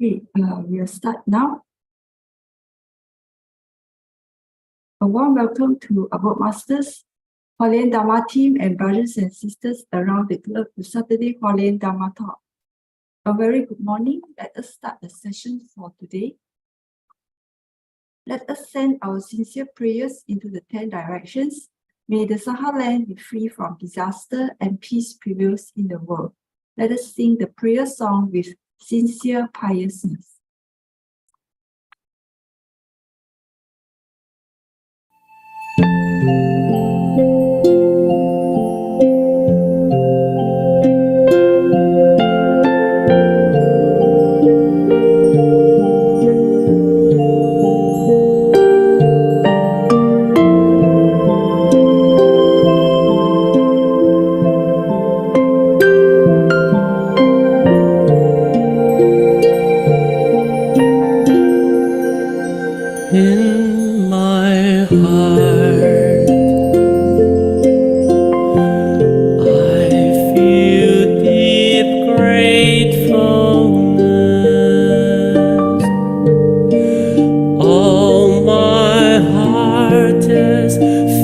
Okay, we'll start now. A warm welcome to Abode Masters, Hualien Dharma team, and brothers and sisters around the globe to Saturday Hualien Dharma Talk. A very good morning. Let us start the session for today. Let us send our sincere prayers into the 10 directions. May the Sahara land be free from disaster and peace prevails in the world. Let us sing the prayer song with sincere piousness. In my heart, I feel deep gratefulness. All my heart is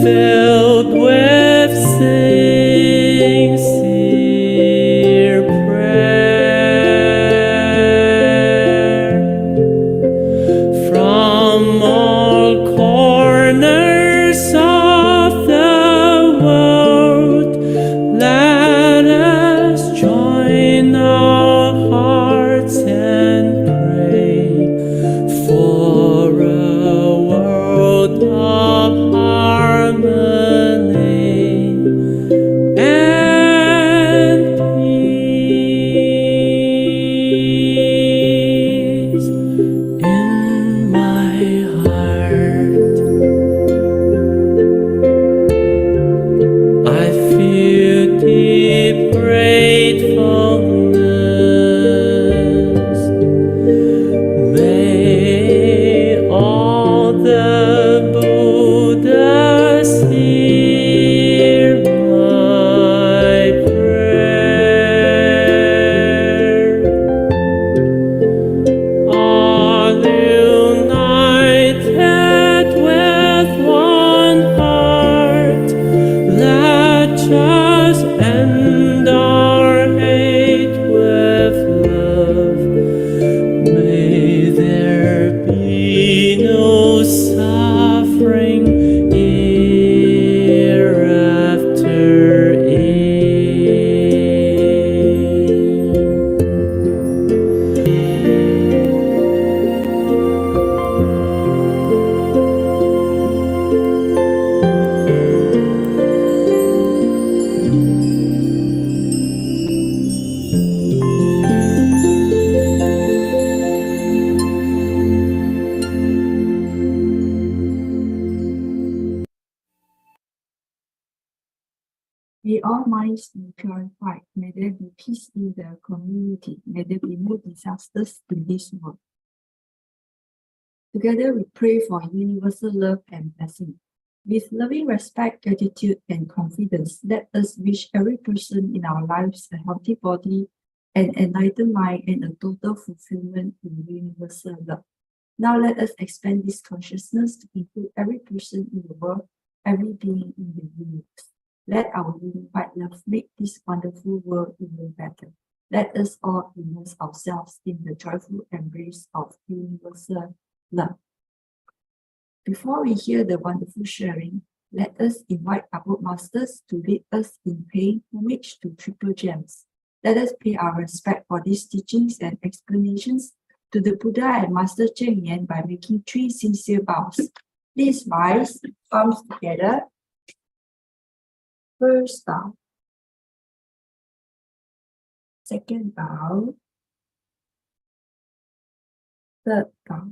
filled with sincere prayer. From all corners of the world, let us join our hearts and pray for a world of harmony and peace. In my heart, I feel deep gratefulness. May all the Buddhas hear my prayer. All united with one heart, let us end our hate with love. May there be no suffering hereafter. May all minds be purified. May there be peace in the community. May there be no disasters in this world. Together we pray for universal love and blessing. With loving respect, gratitude, and confidence, let us wish every person in our lives a healthy body, an enlightened mind, and a total fulfillment in universal love. Now let us expand this consciousness to include every person in the world, every being in the universe. Let our unified love make this wonderful world even better. Let us all immerse ourselves in the joyful embrace of universal love. Before we hear the wonderful sharing, let us invite Abode Masters to lead us in paying homage to Triple Gems. Let us pay our respect for these teachings and explanations to the Buddha and Master Cheng Yen by making 3 sincere bows. Please rise, palms together. First bow. Second bow. Third bow.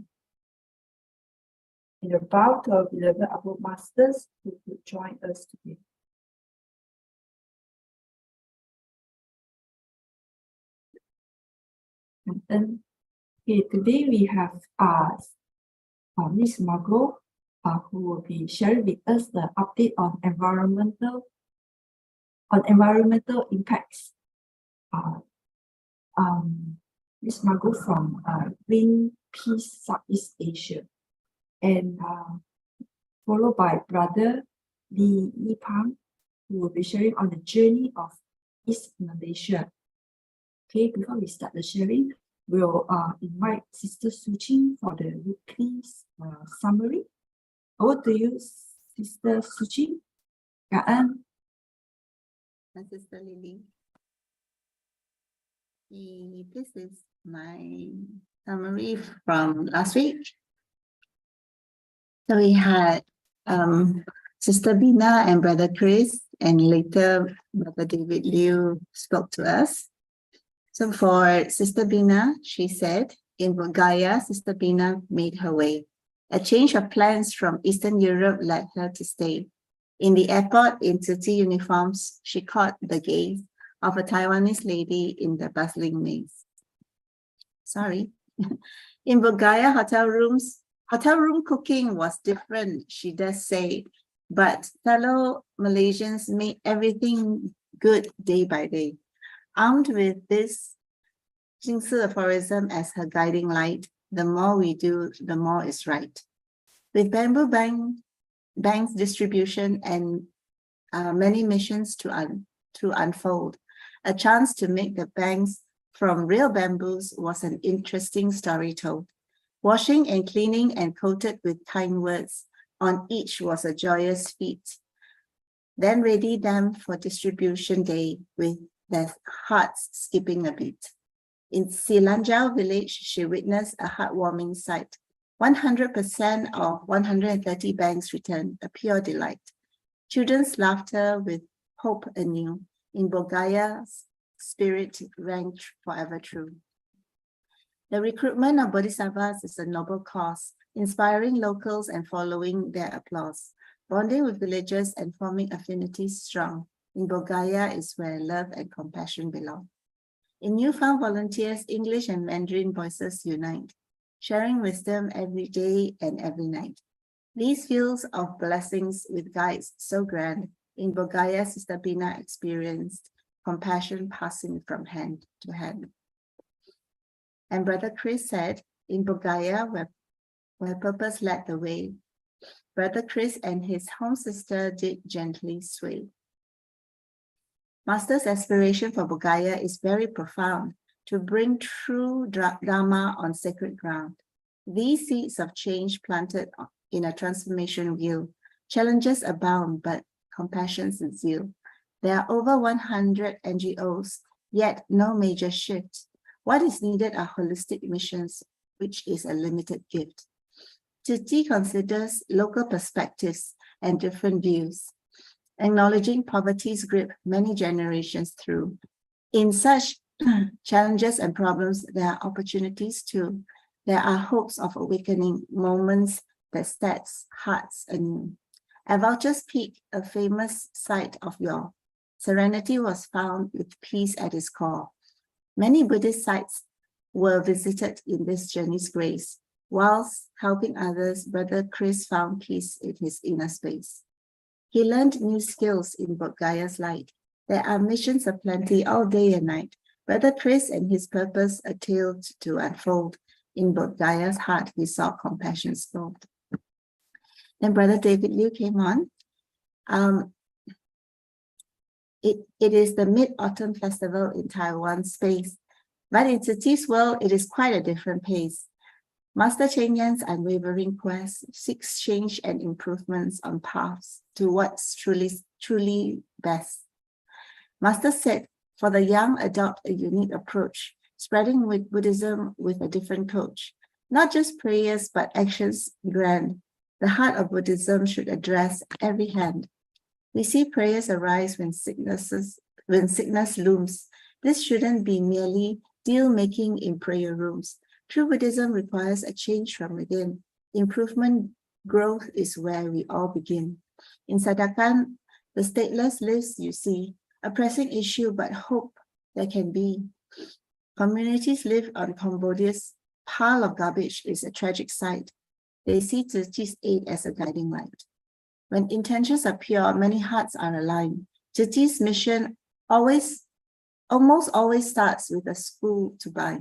And a bow to our beloved Abode Masters who could join us today. And then, okay, today we have Miss Margo, who will be sharing with us the update on environmental impacts. Miss Margo from Greenpeace Southeast Asia, and followed by Brother Lee Yipang, who will be sharing on the journey of East Malaysia. Okay, before we start the sharing, we'll invite Sister Su Ching for the weekly summary. Over to you, Sister Su Ching. Cảm ơn. Sister Lily. This is my summary from last week. So we had Sister Bina and Brother Chris, and later Brother David Liu spoke to us. So for Sister Bina, she said, in Bulgaria, Sister Bina made her way. A change of plans from Eastern Europe led her to stay. In the airport, in Tzuti uniforms, she caught the gaze of a Taiwanese lady in the bustling maze. Sorry. In Bulgaria, hotel room cooking was different, she does say, but fellow Malaysians made everything good day by day. Armed with this Jingsi aphorism as her guiding light, the more we do, the more is right. With bamboo banks distribution and many missions to unfold, a chance to make the banks from real bamboos was an interesting story told. Washing and cleaning and coated with kind words on each was a joyous feat. Then ready them for distribution day with their hearts skipping a beat. In Silanjau village, she witnessed a heartwarming sight. 100% of 130 banks returned, a pure delight. Children's laughter with hope anew. In Bulgaria's spirit rang forever true. The recruitment of Bodhisattvas is a noble cause, inspiring locals and following their applause. Bonding with villagers and forming affinities strong. In Bulgaria is where love and compassion belong. In newfound volunteers, English and Mandarin voices unite, sharing wisdom every day and every night. These fields of blessings with guides so grand, in Bulgaria, Sister Bina experienced compassion passing from hand to hand. And Brother Chris said, in Bulgaria, where purpose led the way, Brother Chris and his home sister did gently sway. Master's aspiration for Bulgaria is very profound, to bring true Dharma on sacred ground. These seeds of change planted in a transformation wheel, challenges abound, but compassion's zeal. There are over 100 NGOs, yet no major shift. What is needed are holistic missions, which is a limited gift. Tzuti considers local perspectives and different views, acknowledging poverty's grip many generations through. In such challenges and problems, there are opportunities too. There are hopes of awakening, moments that sets hearts anew. At Vulture's Peak, a famous site of yore, serenity was found with peace at its core. Many Buddhist sites were visited in this journey's grace. Whilst helping others, Brother Chris found peace in his inner space. He learned new skills in Bulgaria's light. There are missions aplenty all day and night. Brother Chris and his purpose a tale to unfold. In Bulgaria's heart, he saw compassion's gold. Then Brother David Liu came on. It is the Mid-Autumn Festival in Taiwan space, but in Tzuti's world, it is quite a different pace. Master Cheng Yan's unwavering quest seeks change and improvements on paths to what's truly best. Master said, for the young, adopt a unique approach, spreading with Buddhism with a different coach. Not just prayers, but actions grand. The heart of Buddhism should address every hand. We see prayers arise when sickness looms. This shouldn't be merely deal-making in prayer rooms. True Buddhism requires a change from within. Improvement, growth is where we all begin. In Sadakan, the stateless lives, you see, a pressing issue, but hope there can be. Communities live on Cambodia's pile of garbage is a tragic sight. They see Tzuti's aid as a guiding light. When intentions are pure, many hearts are aligned. Tzuti's mission almost always starts with a school to buy.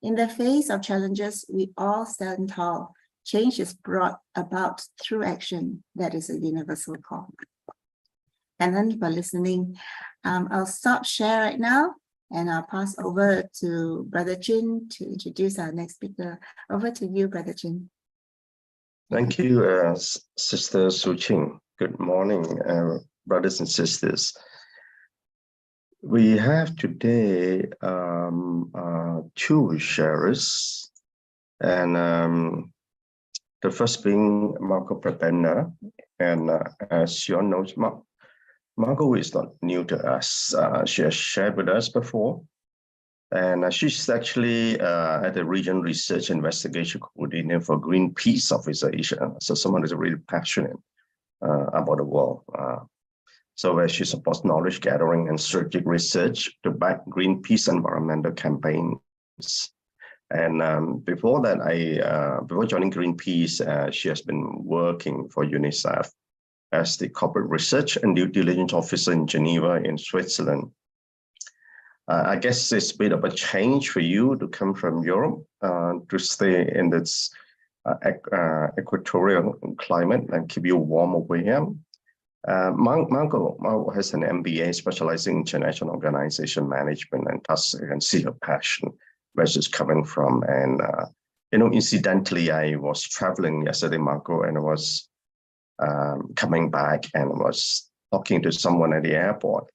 In the face of challenges, we all stand tall. Change is brought about through action. That is a universal call. And then for listening, I'll stop share right now and I'll pass over to Brother Chin to introduce our next speaker. Over to you, Brother Chin. Thank you, Sister Su Ching. Good morning, brothers and sisters. We have today two sharers, and the first being Margo Prebenda. And as you all know, Margo is not new to us. She has shared with us before. And she's actually at the Regional Research Investigation Coordinator for Greenpeace Southeast Asia. So someone who's really passionate about the world. So where she supports knowledge gathering and strategic research to back Greenpeace environmental campaigns. And before that, before joining Greenpeace, she has been working for UNICEF as the corporate research and due diligence officer in Geneva in Switzerland. I guess it's a bit of a change for you to come from Europe to stay in this equatorial climate and keep you warm over here. Margo has an MBA specializing in international organization management, and thus I can see her passion where she's coming from. And incidentally, I was traveling yesterday, Margo, and I was coming back and was talking to someone at the airport.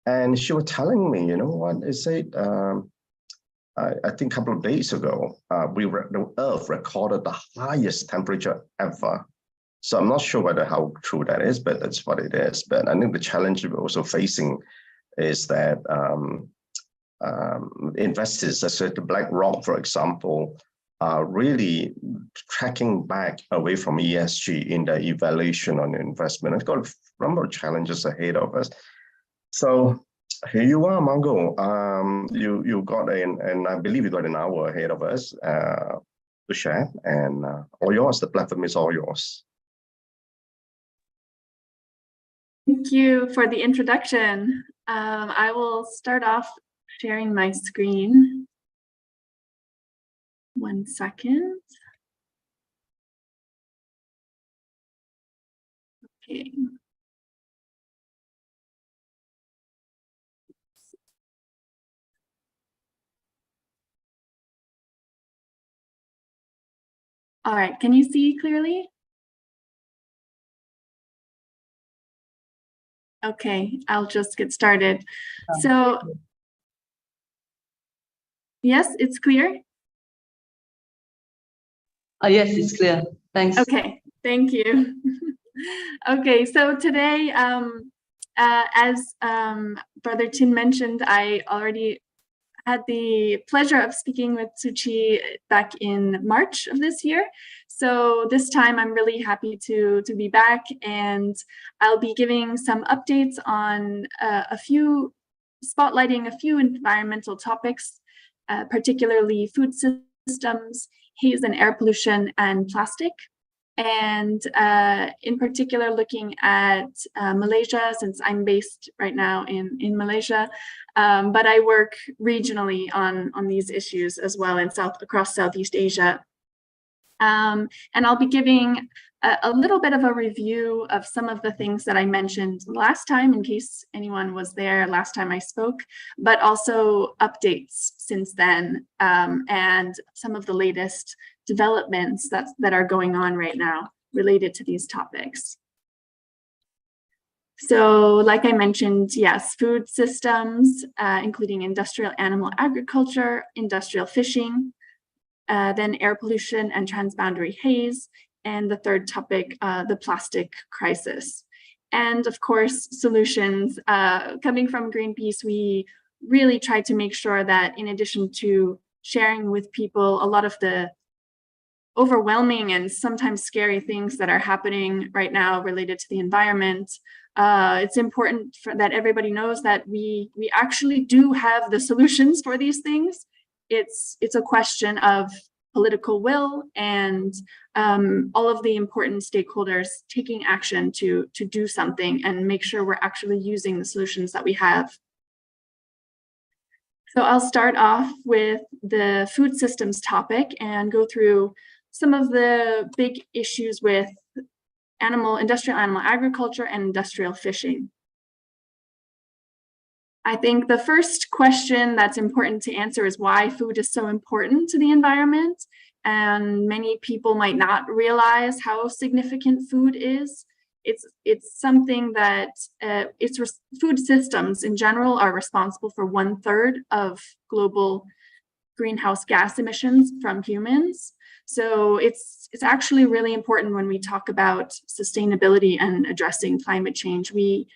And she was telling me, I think a couple of days ago, the Earth recorded the highest temperature ever. So I'm not sure how true that is, but that's what it is. But I think the challenge we're also facing is that investors, such as the BlackRock, for example, are really tracking back away from ESG in the evaluation on investment. It's got a number of challenges ahead of us. So here you are, Margo. You got and I believe you got an hour ahead of us to share, and all yours. The platform is all yours. Thank you for the introduction. I will start off sharing my screen. 1 second. Okay. All right, can you see clearly? Okay, I'll just get started. So, yes, it's clear? Yes, it's clear. Thanks. Okay, thank you. Okay, so today, as Brother Chin mentioned, I already had the pleasure of speaking with Su Ching back in March of this year. So this time I'm really happy to be back, and I'll be giving some updates on spotlighting a few environmental topics, particularly food systems, haze and air pollution, and plastic. And in particular, looking at Malaysia, since I'm based right now in Malaysia, but I work regionally on these issues as well across Southeast Asia. And I'll be giving a little bit of a review of some of the things that I mentioned last time, in case anyone was there last time I spoke, but also updates since then, and some of the latest developments that are going on right now related to these topics. So like I mentioned, yes, food systems, including industrial animal agriculture, industrial fishing, then air pollution and transboundary haze, and the third topic, the plastic crisis. And of course, solutions. Coming from Greenpeace, we really try to make sure that in addition to sharing with people a lot of the overwhelming and sometimes scary things that are happening right now related to the environment, it's important that everybody knows that we actually do have the solutions for these things. It's a question of political will and all of the important stakeholders taking action to do something and make sure we're actually using the solutions that we have. So I'll start off with the food systems topic and go through some of the big issues with industrial animal agriculture and industrial fishing. I think the first question that's important to answer is why food is so important to the environment. And many people might not realize how significant food is. It's something that food systems in general are responsible for 1/3 of global greenhouse gas emissions from humans. So it's actually really important when we talk about sustainability and addressing climate change. We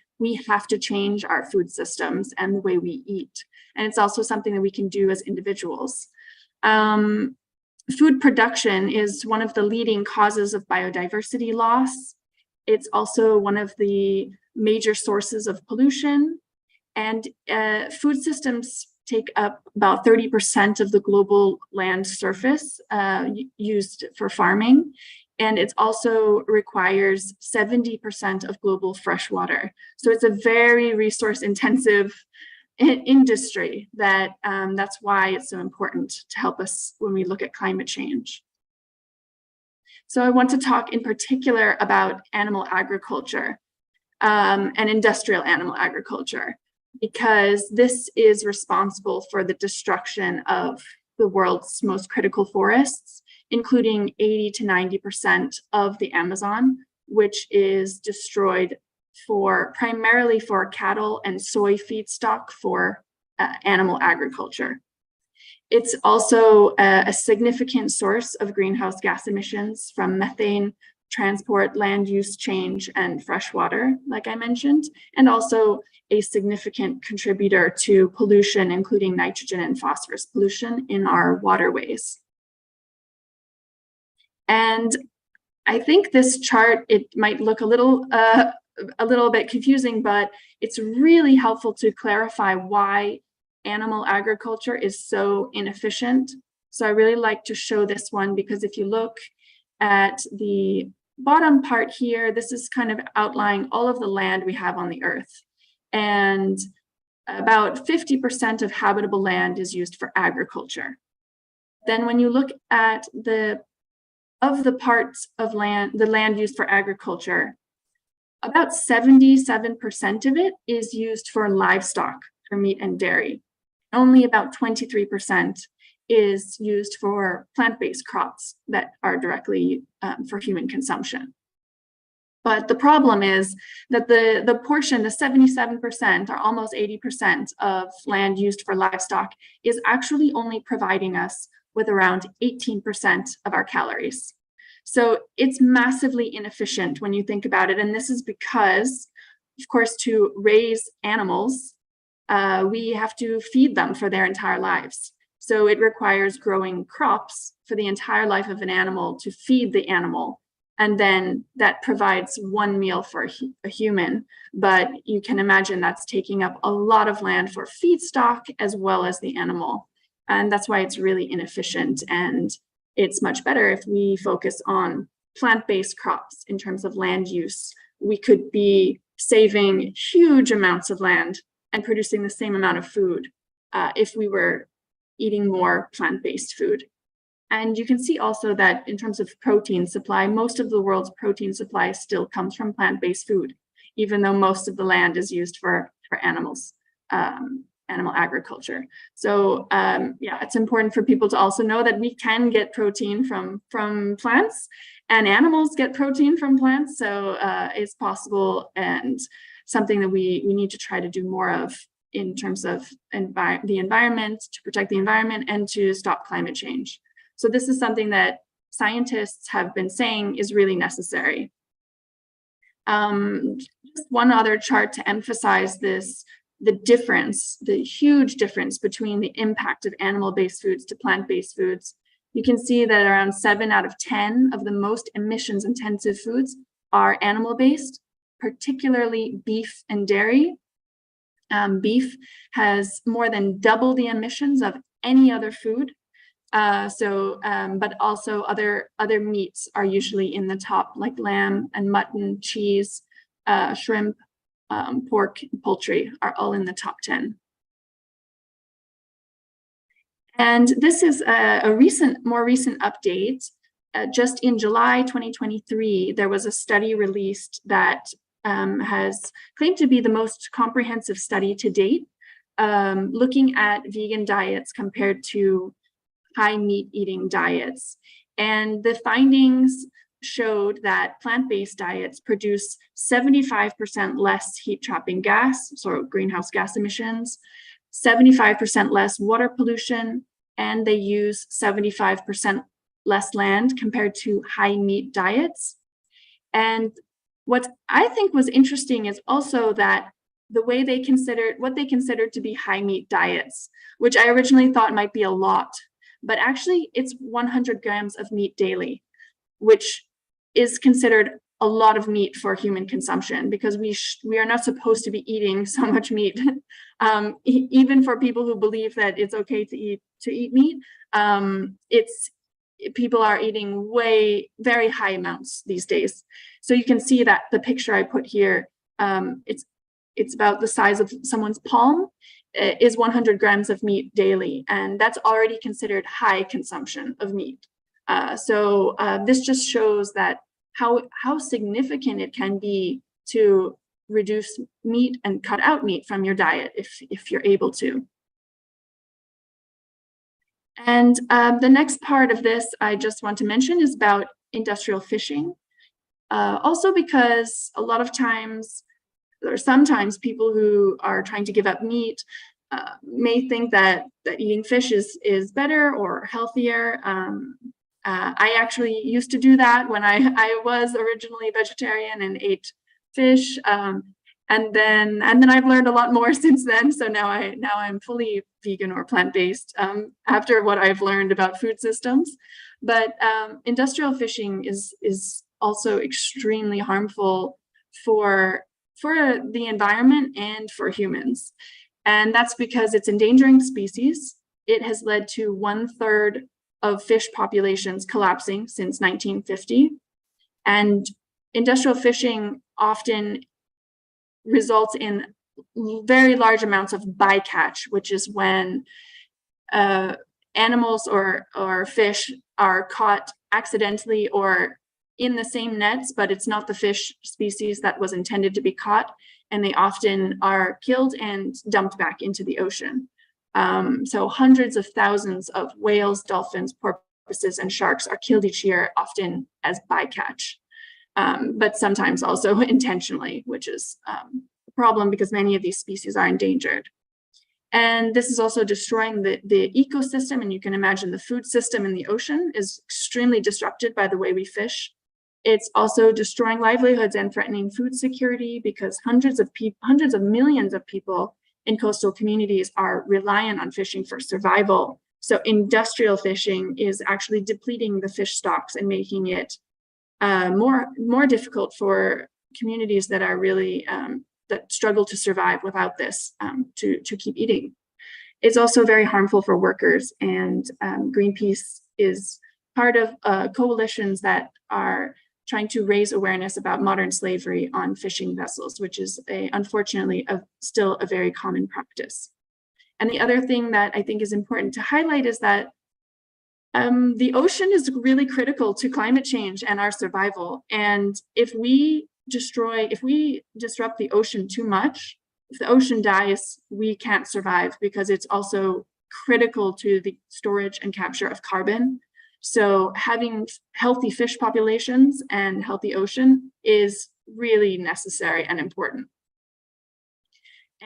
have to change our food systems and the way we eat. And it's also something that we can do as individuals. Food production is one of the leading causes of biodiversity loss. It's also one of the major sources of pollution. And food systems take up about 30% of the global land surface used for farming. And it also requires 70% of global fresh water. So it's a very resource intensive industry that's why it's so important to help us when we look at climate change. So I want to talk in particular about animal agriculture and industrial animal agriculture, because this is responsible for the destruction of the world's most critical forests, including 80 to 90% of the Amazon, which is destroyed primarily for cattle and soy feedstock for animal agriculture. It's also a significant source of greenhouse gas emissions from methane, transport, land use change, and freshwater, like I mentioned, and also a significant contributor to pollution, including nitrogen and phosphorus pollution in our waterways. And I think this chart, it might look a little bit confusing, but it's really helpful to clarify why animal agriculture is so inefficient. So I really like to show this one, because if you look at the bottom part here, this is kind of outlining all of the land we have on the earth. And about 50% of habitable land is used for agriculture. Then when you look at the parts of land, the land used for agriculture, about 77% of it is used for livestock, for meat and dairy. Only about 23% is used for plant-based crops that are directly for human consumption. But the problem is that the portion, the 77% or almost 80% of land used for livestock is actually only providing us with around 18% of our calories. So it's massively inefficient when you think about it. And this is because, of course, to raise animals, we have to feed them for their entire lives. So it requires growing crops for the entire life of an animal to feed the animal. And then that provides one meal for a human. But you can imagine that's taking up a lot of land for feedstock as well as the animal. And that's why it's really inefficient. And it's much better if we focus on plant-based crops in terms of land use. We could be saving huge amounts of land and producing the same amount of food if we were eating more plant-based food. And you can see also that in terms of protein supply, most of the world's protein supply still comes from plant-based food, even though most of the land is used for animals, animal agriculture. So yeah, it's important for people to also know that we can get protein from plants, and animals get protein from plants. So it's possible and something that we need to try to do more of in terms of the environment, to protect the environment and to stop climate change. So this is something that scientists have been saying is really necessary. Just one other chart to emphasize this, the huge difference between the impact of animal-based foods to plant-based foods. You can see that around 7 out of 10 of the most emissions-intensive foods are animal-based, particularly beef and dairy. Beef has more than double the emissions of any other food. But also other meats are usually in the top, like lamb and mutton, cheese, shrimp, pork, and poultry are all in the top 10. And this is a more recent update. Just in July 2023, there was a study released that has claimed to be the most comprehensive study to date, looking at vegan diets compared to high meat eating diets. And the findings showed that plant-based diets produce 75% less heat trapping gas, so greenhouse gas emissions, 75% less water pollution, and they use 75% less land compared to high meat diets. And what I think was interesting is also that the way they considered, what they considered to be high meat diets, which I originally thought might be a lot, but actually it's 100 grams of meat daily, which is considered a lot of meat for human consumption, because we are not supposed to be eating so much meat. Even for people who believe that it's okay to eat meat, people are eating very high amounts these days. So you can see that the picture I put here, it's about the size of someone's palm, is 100 grams of meat daily, and that's already considered high consumption of meat. So this just shows that how significant it can be to reduce meat and cut out meat from your diet if you're able to. And the next part of this I just want to mention is about industrial fishing. Also because a lot of times, or sometimes, people who are trying to give up meat may think that eating fish is better or healthier. I actually used to do that when I was originally vegetarian and ate fish, and then I've learned a lot more since then. So now I'm fully vegan or plant-based after what I've learned about food systems. But industrial fishing is also extremely harmful for the environment and for humans, and that's because it's endangering species. It has led to 1/3 of fish populations collapsing since 1950. And industrial fishing often results in very large amounts of bycatch, which is when animals or fish are caught accidentally or in the same nets, but it's not the fish species that was intended to be caught, and they often are killed and dumped back into the ocean. So hundreds of thousands of whales, dolphins, porpoises, and sharks are killed each year, often as bycatch, but sometimes also intentionally, which is a problem because many of these species are endangered. And this is also destroying the ecosystem, and you can imagine the food system in the ocean is extremely disrupted by the way we fish. It's also destroying livelihoods and threatening food security, because hundreds of millions of people in coastal communities are reliant on fishing for survival. So industrial fishing is actually depleting the fish stocks and making it more difficult for communities that are really that struggle to survive without this to keep eating. It's also very harmful for workers, and Greenpeace is part of coalitions that are trying to raise awareness about modern slavery on fishing vessels, which is unfortunately still a very common practice. And the other thing that I think is important to highlight is that the ocean is really critical to climate change and our survival. And if we disrupt the ocean too much, if the ocean dies, we can't survive, because it's also critical to the storage and capture of carbon. So having healthy fish populations and healthy ocean is really necessary and important.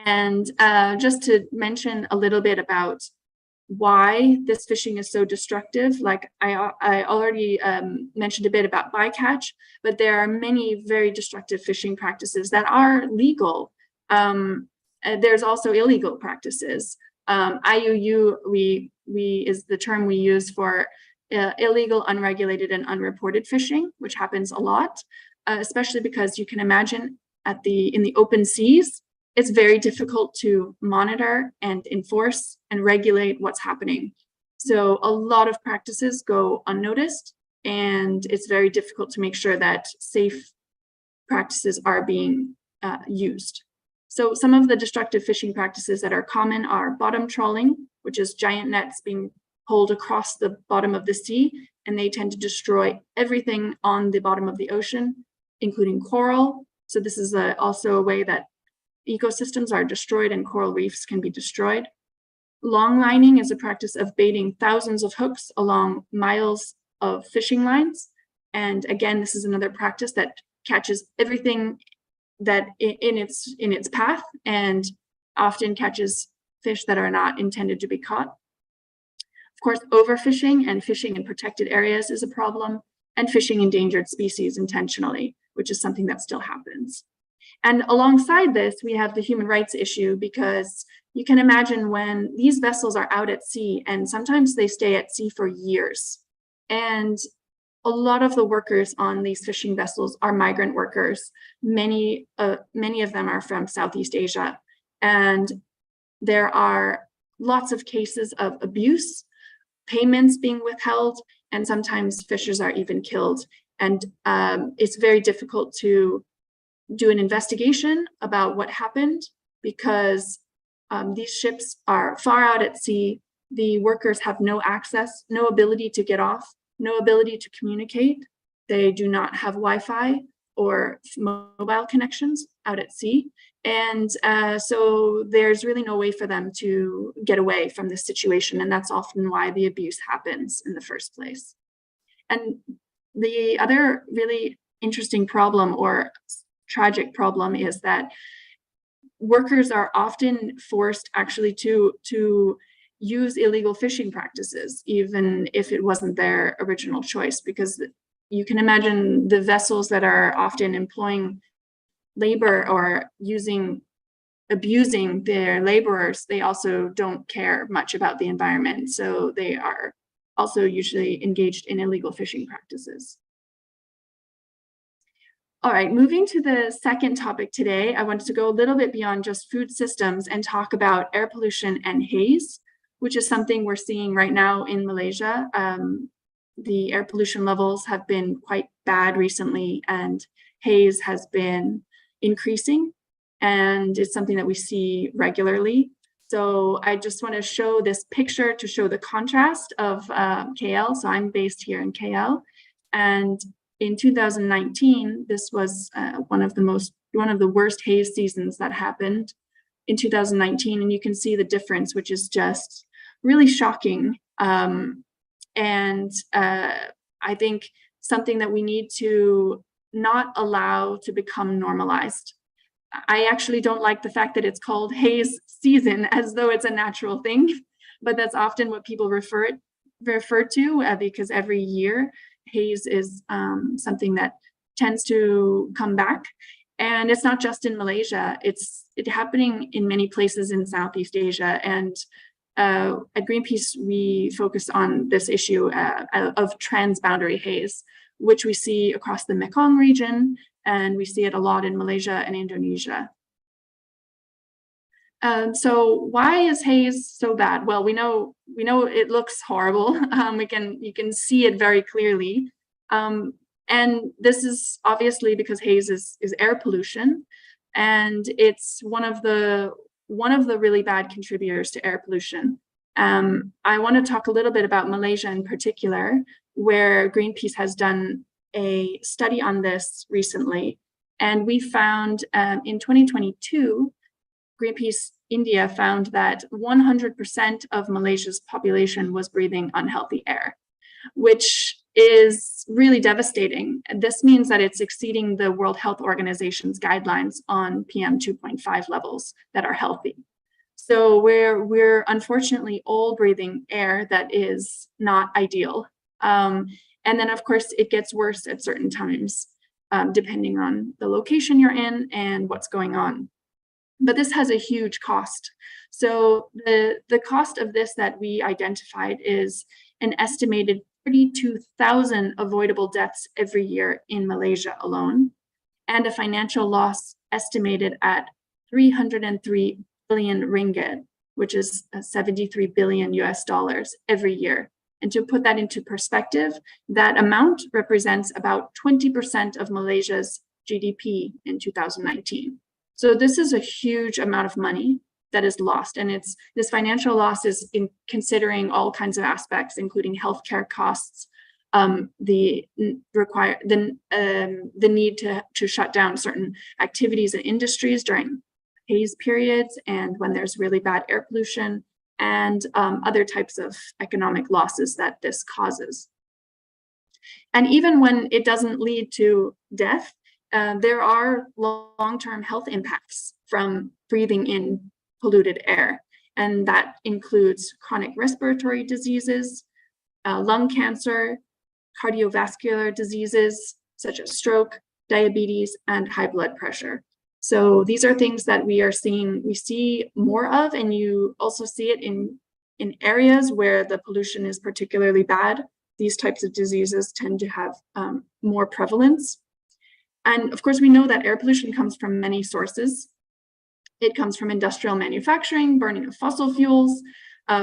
And just to mention a little bit about why this fishing is so destructive, like I already mentioned a bit about bycatch, but there are many very destructive fishing practices that are legal. There's also illegal practices. IUU is the term we use for illegal, unregulated, and unreported fishing, which happens a lot, especially because you can imagine in the open seas, it's very difficult to monitor and enforce and regulate what's happening. So a lot of practices go unnoticed, and it's very difficult to make sure that safe practices are being used. So some of the destructive fishing practices that are common are bottom trawling, which is giant nets being pulled across the bottom of the sea, and they tend to destroy everything on the bottom of the ocean, including coral. So this is also a way that ecosystems are destroyed and coral reefs can be destroyed. Long lining is a practice of baiting thousands of hooks along miles of fishing lines. And again, this is another practice that catches everything that in its path, and often catches fish that are not intended to be caught. Of course, overfishing and fishing in protected areas is a problem, and fishing endangered species intentionally, which is something that still happens. And alongside this, we have the human rights issue, because you can imagine when these vessels are out at sea, and sometimes they stay at sea for years. And a lot of the workers on these fishing vessels are migrant workers. Many of them are from Southeast Asia. And there are lots of cases of abuse, payments being withheld, and sometimes fishers are even killed. And it's very difficult to do an investigation about what happened, because these ships are far out at sea. The workers have no access, no ability to get off, no ability to communicate. They do not have Wi-Fi or mobile connections out at sea. And so there's really no way for them to get away from this situation. And that's often why the abuse happens in the first place. And the other really interesting problem, or tragic problem, is that workers are often forced actually to use illegal fishing practices, even if it wasn't their original choice, because you can imagine the vessels that are often employing labor or abusing their laborers, they also don't care much about the environment. So they are also usually engaged in illegal fishing practices. All right, moving to the second topic today, I wanted to go a little bit beyond just food systems and talk about air pollution and haze, which is something we're seeing right now in Malaysia. The air pollution levels have been quite bad recently, and haze has been increasing, and it's something that we see regularly. So I just want to show this picture to show the contrast of KL. So I'm based here in KL, and in 2019, this was one of the worst haze seasons that happened in 2019, and you can see the difference, which is just really shocking. And I think something that we need to not allow to become normalized. I actually don't like the fact that it's called haze season, as though it's a natural thing, but that's often what people refer to, because every year haze is something that tends to come back. And it's not just in Malaysia, it's happening in many places in Southeast Asia. And at Greenpeace, we focus on this issue of transboundary haze, which we see across the Mekong region, and we see it a lot in Malaysia and Indonesia. So why is haze so bad? Well, we know it looks horrible. You can see it very clearly. And this is obviously because haze is air pollution, and it's one of the really bad contributors to air pollution. I want to talk a little bit about Malaysia in particular, where Greenpeace has done a study on this recently. And we found in 2022, Greenpeace India found that 100% of Malaysia's population was breathing unhealthy air, which is really devastating. This means that it's exceeding the World Health Organization's guidelines on PM 2.5 levels that are healthy. So we're unfortunately all breathing air that is not ideal. And then of course it gets worse at certain times, depending on the location you're in and what's going on. But this has a huge cost. So the cost of this that we identified is an estimated 32,000 avoidable deaths every year in Malaysia alone, and a financial loss estimated at 303 billion ringgit, which is 73 billion US dollars every year. And to put that into perspective, that amount represents about 20% of Malaysia's GDP in 2019. So this is a huge amount of money that is lost. And this financial loss is in considering all kinds of aspects, including healthcare costs, the need to shut down certain activities and industries during haze periods and when there's really bad air pollution, and other types of economic losses that this causes. And even when it doesn't lead to death, there are long-term health impacts from breathing in polluted air. And that includes chronic respiratory diseases, lung cancer, cardiovascular diseases such as stroke, diabetes, and high blood pressure. So these are things that we see more of, and you also see it in areas where the pollution is particularly bad. These types of diseases tend to have more prevalence. And of course, we know that air pollution comes from many sources. It comes from industrial manufacturing, burning of fossil fuels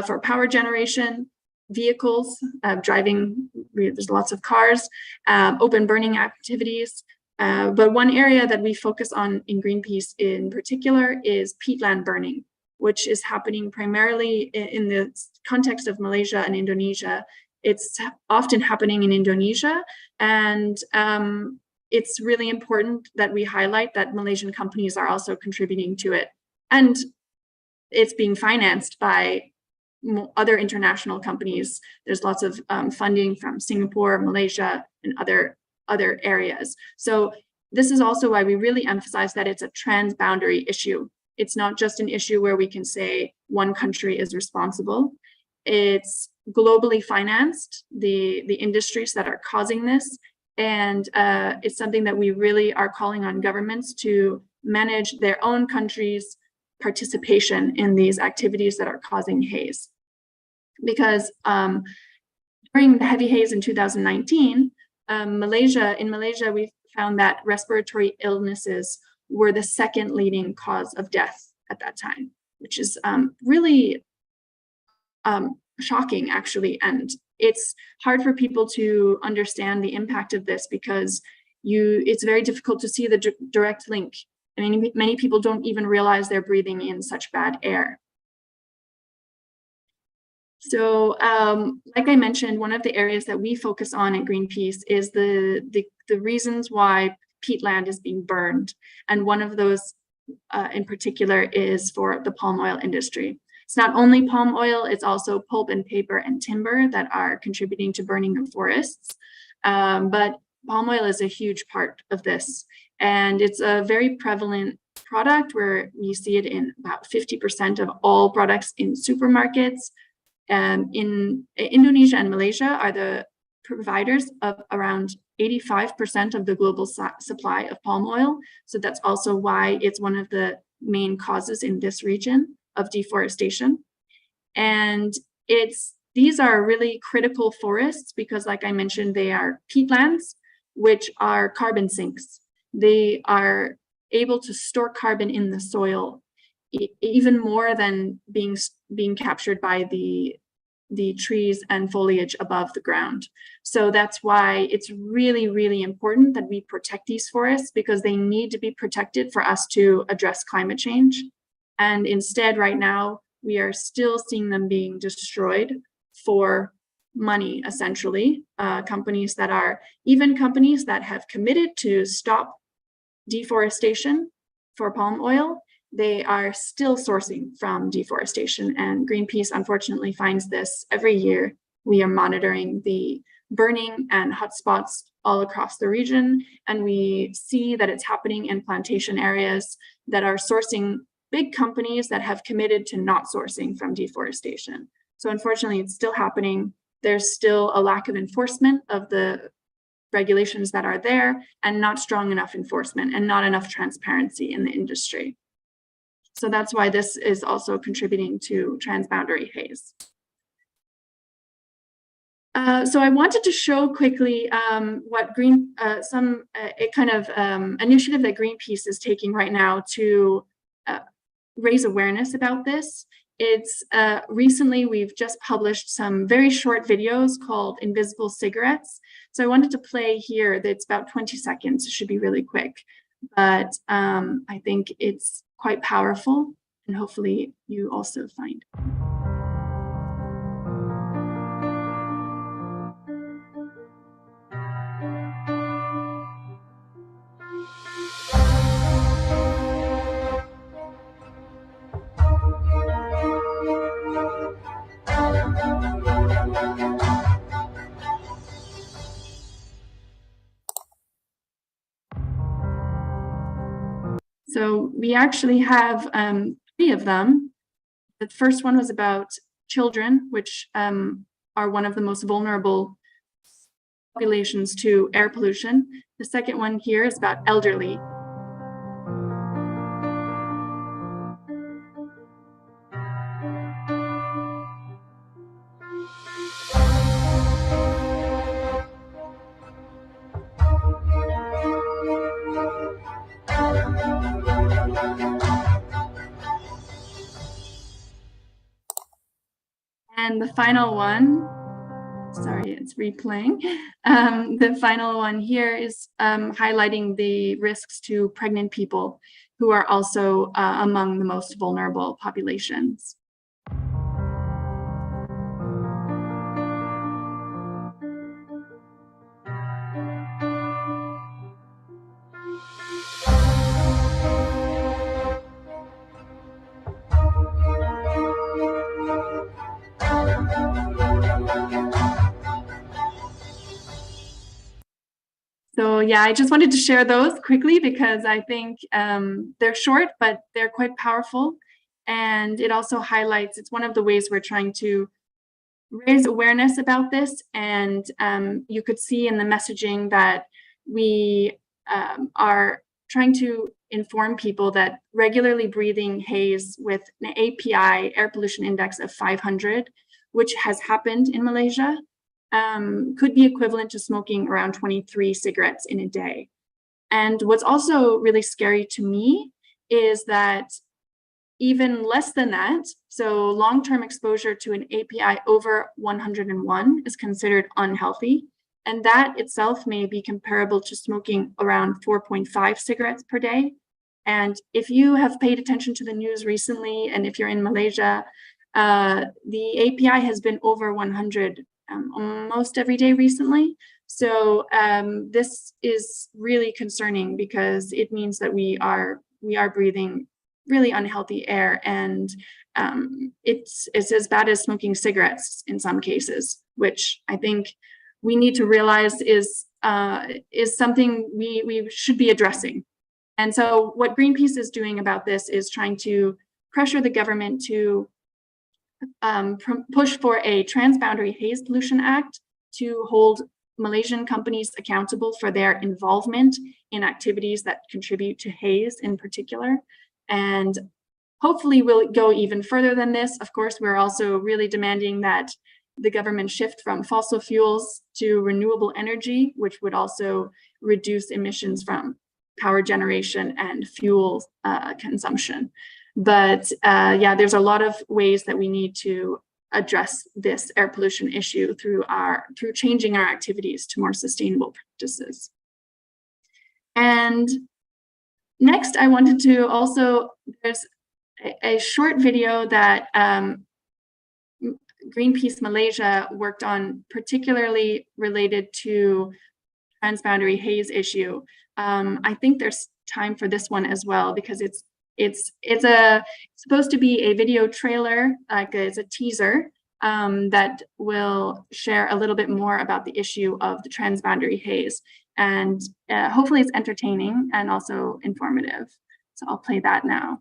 for power generation, vehicles, driving, there's lots of cars, open burning activities. But one area that we focus on in Greenpeace in particular is peatland burning, which is happening primarily in the context of Malaysia and Indonesia. It's often happening in Indonesia, and it's really important that we highlight that Malaysian companies are also contributing to it. And it's being financed by other international companies. There's lots of funding from Singapore, Malaysia, and other areas. So this is also why we really emphasize that it's a transboundary issue. It's not just an issue where we can say one country is responsible. It's globally financed, the industries that are causing this. And it's something that we really are calling on governments to manage their own country's participation in these activities that are causing haze. Because during the heavy haze in 2019, in Malaysia, we found that respiratory illnesses were the second leading cause of death at that time, which is really shocking, actually. And it's hard for people to understand the impact of this because it's very difficult to see the direct link. I mean, many people don't even realize they're breathing in such bad air. So, like I mentioned, one of the areas that we focus on at Greenpeace is the reasons why peatland is being burned. And one of those in particular is for the palm oil industry. It's not only palm oil, it's also pulp and paper and timber that are contributing to burning of forests. But palm oil is a huge part of this. And it's a very prevalent product where we see it in about 50% of all products in supermarkets. In Indonesia and Malaysia are the providers of around 85% of the global supply of palm oil. So that's also why it's one of the main causes in this region of deforestation. And these are really critical forests because, like I mentioned, they are peatlands, which are carbon sinks. They are able to store carbon in the soil even more than being captured by the trees and foliage above the ground. So that's why it's really, really important that we protect these forests because they need to be protected for us to address climate change. And instead, right now, we are still seeing them being destroyed for money, essentially. Companies that have committed to stop deforestation for palm oil, they are still sourcing from deforestation. And Greenpeace, unfortunately, finds this every year. We are monitoring the burning and hotspots all across the region, and we see that it's happening in plantation areas that are sourcing big companies that have committed to not sourcing from deforestation. So unfortunately, it's still happening. There's still a lack of enforcement of the regulations that are there and not strong enough enforcement and not enough transparency in the industry. So that's why this is also contributing to transboundary haze. So I wanted to show quickly what a kind of initiative that Greenpeace is taking right now to raise awareness about this. It's recently we've just published some very short videos called Invisible Cigarettes. So I wanted to play here. That's about 20 seconds. It should be really quick, but I think it's quite powerful. and hopefully you also find. So we actually have 3 of them. The first one was about children, which are one of the most vulnerable populations to air pollution. The second one here is about elderly. And the final one, sorry, it's replaying. The final one here is highlighting the risks to pregnant people who are also among the most vulnerable populations. So yeah, I just wanted to share those quickly because I think they're short, but they're quite powerful. And it also highlights, it's one of the ways we're trying to raise awareness about this. And you could see in the messaging that we are trying to inform people that regularly breathing haze with an API, air pollution index of 500, which has happened in Malaysia, could be equivalent to smoking around 23 cigarettes in a day. And what's also really scary to me is that even less than that, so long-term exposure to an API over 101 is considered unhealthy. And that itself may be comparable to smoking around 4.5 cigarettes per day. And if you have paid attention to the news recently, and if you're in Malaysia, the API has been over 100 almost every day recently. So this is really concerning because it means that we are breathing really unhealthy air, and it's as bad as smoking cigarettes in some cases, which I think we need to realize is something we should be addressing. And so what Greenpeace is doing about this is trying to pressure the government to push for a Transboundary Haze Pollution Act to hold Malaysian companies accountable for their involvement in activities that contribute to haze in particular. And hopefully we'll go even further than this. Of course, we're also really demanding that the government shift from fossil fuels to renewable energy, which would also reduce emissions from power generation and fuel consumption. But yeah, there's a lot of ways that we need to address this air pollution issue through changing our activities to more sustainable practices. And next, I wanted to also, there's a short video that Greenpeace Malaysia worked on, particularly related to transboundary haze issue. I think there's time for this one as well, because it's supposed to be a video trailer, like it's a teaser that will share a little bit more about the issue of the transboundary haze. And hopefully it's entertaining and also informative. So I'll play that now.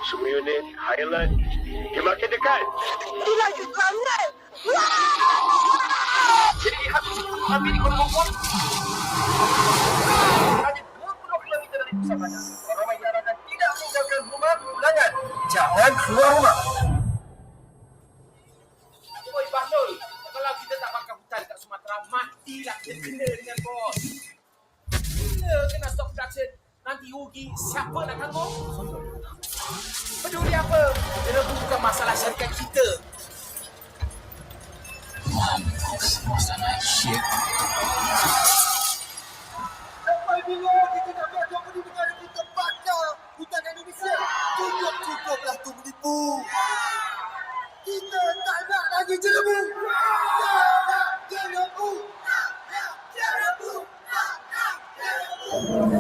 Semua unit, high alert. Dia makin dekat. Gila juga ni. Jadi lihat ambil di kompon. Hanya 20 km dari pusat bandar. Ramai diarahkan tidak meninggalkan rumah, ulangan. Jangan keluar rumah. Oi Bahnul, kalau kita tak bakar hutan dekat Sumatera, matilah kita kena dengan bos. Bila kena stop production, nanti rugi siapa nak tanggung? Peduli apa? Dia bukan masalah syarikat kita. Sampai bila kita nak biar company negara kita bakar hutan Indonesia? Cukup-cukuplah tu menipu. Kita tak nak lagi jelemu. Tak nak jelemu. Tak nak jelemu. Tak nak jelemu.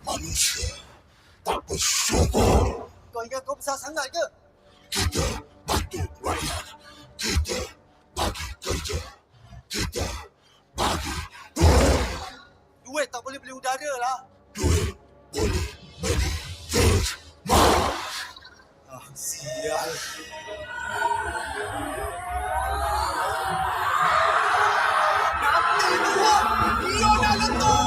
Manusia tak bersyukur. Kau ingat kau besar sangat ke? Kita bantu rakyat. Kita bagi kerja. Kita bagi Duit tak boleh beli udara lah. duit boleh beli terus Mars. Sial. Nanti dua, dia dah letup.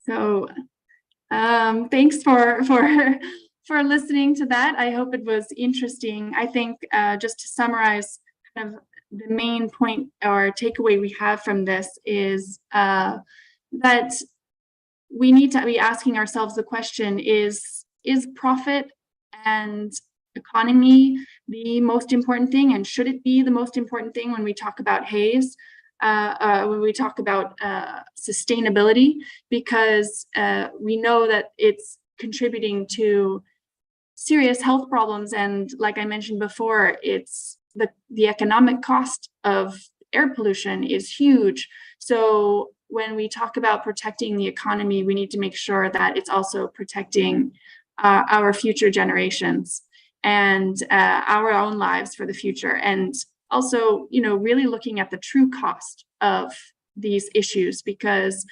So thanks for listening to that. I hope it was interesting. I think just to summarize, kind of the main point or takeaway we have from this is that we need to be asking ourselves the question, is profit and economy the most important thing, and should it be the most important thing when we talk about haze? When we talk about sustainability, because we know that it's contributing to serious health problems. And like I mentioned before, it's the economic cost of air pollution is huge. So when we talk about protecting the economy, we need to make sure that it's also protecting our future generations and our own lives for the future. And also, really looking at the true cost of these issues, because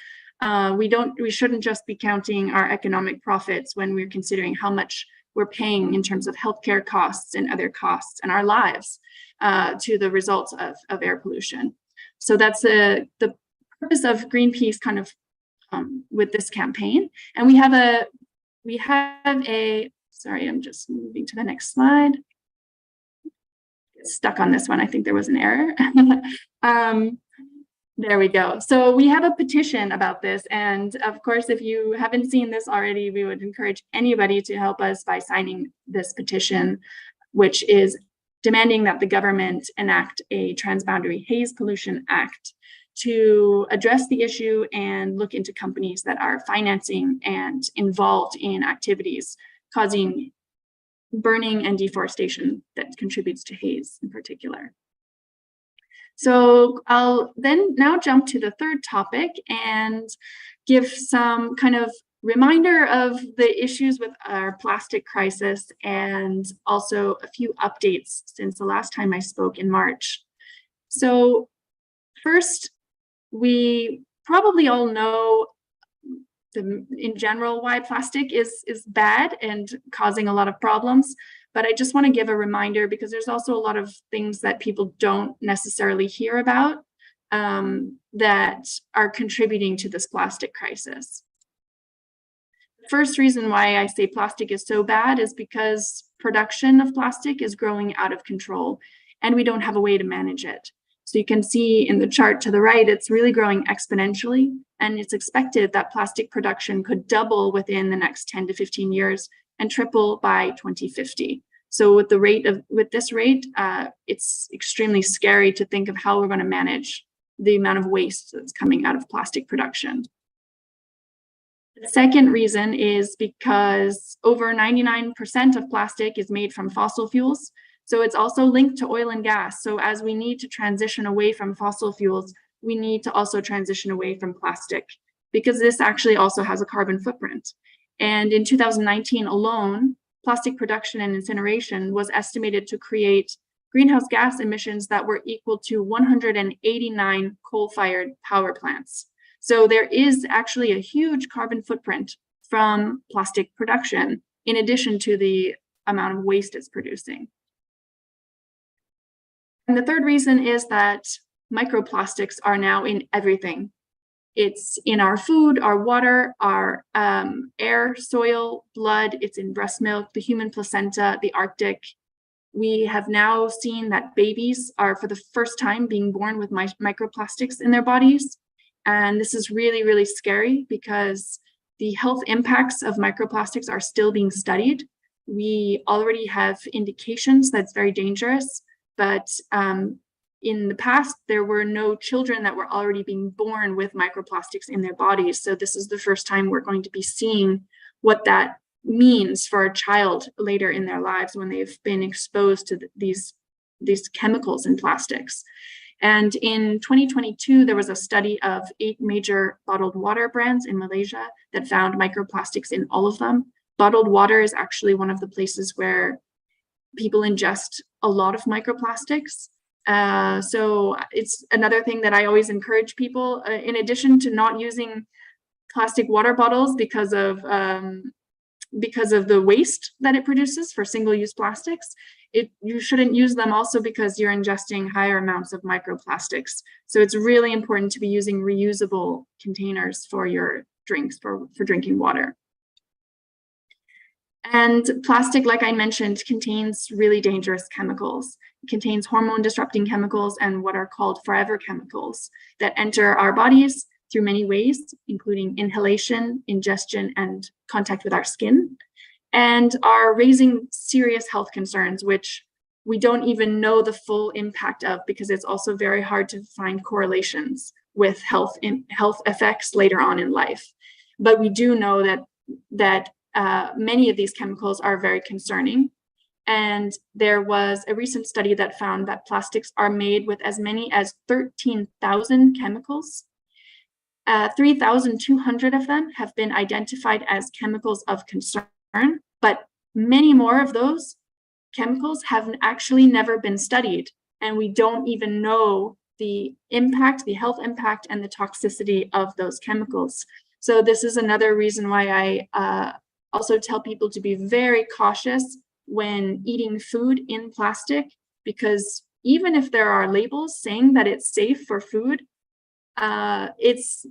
we shouldn't just be counting our economic profits when we're considering how much we're paying in terms of healthcare costs and other costs and our lives to the results of air pollution. So that's the purpose of Greenpeace kind of with this campaign. And we have a, sorry, I'm just moving to the next slide. Stuck on this one. I think there was an error. There we go. So we have a petition about this. And of course, if you haven't seen this already, we would encourage anybody to help us by signing this petition, which is demanding that the government enact a Transboundary Haze Pollution Act to address the issue and look into companies that are financing and involved in activities causing burning and deforestation that contributes to haze in particular. So I'll then now jump to the third topic and give some kind of reminder of the issues with our plastic crisis, and also a few updates since the last time I spoke in March. So first, we probably all know in general why plastic is bad and causing a lot of problems, but I just want to give a reminder because there's also a lot of things that people don't necessarily hear about that are contributing to this plastic crisis. The first reason why I say plastic is so bad is because production of plastic is growing out of control and we don't have a way to manage it. So you can see in the chart to the right, it's really growing exponentially, and it's expected that plastic production could double within the next 10 to 15 years and triple by 2050. So with this rate, it's extremely scary to think of how we're going to manage the amount of waste that's coming out of plastic production. The second reason is because over 99% of plastic is made from fossil fuels. So it's also linked to oil and gas. So as we need to transition away from fossil fuels, we need to also transition away from plastic, because this actually also has a carbon footprint. And in 2019 alone, plastic production and incineration was estimated to create greenhouse gas emissions that were equal to 189 coal-fired power plants. So there is actually a huge carbon footprint from plastic production, in addition to the amount of waste it's producing. And the third reason is that microplastics are now in everything. It's in our food, our water, our air, soil, blood. It's in breast milk, the human placenta, the Arctic. We have now seen that babies are, for the first time, being born with microplastics in their bodies. And this is really, really scary, because the health impacts of microplastics are still being studied. We already have indications that's very dangerous, but in the past, there were no children that were already being born with microplastics in their bodies. So this is the first time we're going to be seeing what that means for a child later in their lives when they've been exposed to these chemicals in plastics. And in 2022, there was a study of 8 major bottled water brands in Malaysia that found microplastics in all of them. Bottled water is actually one of the places where people ingest a lot of microplastics. So it's another thing that I always encourage people, in addition to not using plastic water bottles because of the waste that it produces for single-use plastics, you shouldn't use them also because you're ingesting higher amounts of microplastics. So it's really important to be using reusable containers for your drinks, for drinking water. And plastic, like I mentioned, contains really dangerous chemicals. It contains hormone-disrupting chemicals and what are called forever chemicals that enter our bodies through many ways, including inhalation, ingestion, and contact with our skin, and are raising serious health concerns, which we don't even know the full impact of, because it's also very hard to find correlations with health effects later on in life. But we do know that many of these chemicals are very concerning. And there was a recent study that found that plastics are made with as many as 13,000 chemicals. 3,200 of them have been identified as chemicals of concern, but many more of those chemicals have actually never been studied, and we don't even know the impact, the health impact, and the toxicity of those chemicals. So this is another reason why I also tell people to be very cautious when eating food in plastic, because even if there are labels saying that it's safe for food, it's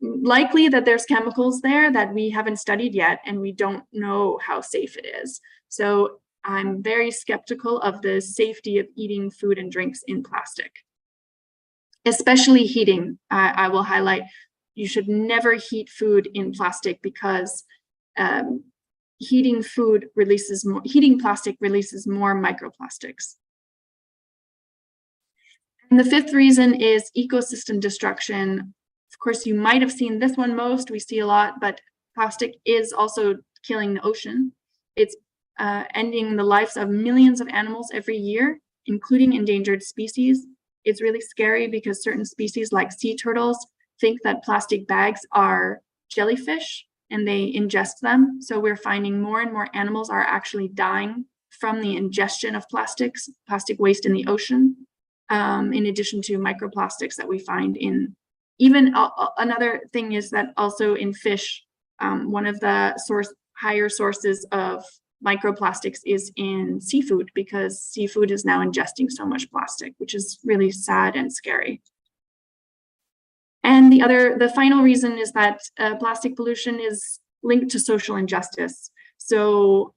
likely that there's chemicals there that we haven't studied yet, and we don't know how safe it is. So I'm very skeptical of the safety of eating food and drinks in plastic, especially heating. I will highlight, you should never heat food in plastic, because heating plastic releases more microplastics. And the fifth reason is ecosystem destruction. Of course, you might have seen this one most. We see a lot, but plastic is also killing the ocean. It's ending the lives of millions of animals every year, including endangered species. It's really scary because certain species like sea turtles think that plastic bags are jellyfish and they ingest them. So we're finding more and more animals are actually dying from the ingestion of plastic waste in the ocean, in addition to microplastics that we find in, even another thing is that also in fish, one of the higher sources of microplastics is in seafood, because seafood is now ingesting so much plastic, which is really sad and scary. And the final reason is that plastic pollution is linked to social injustice. So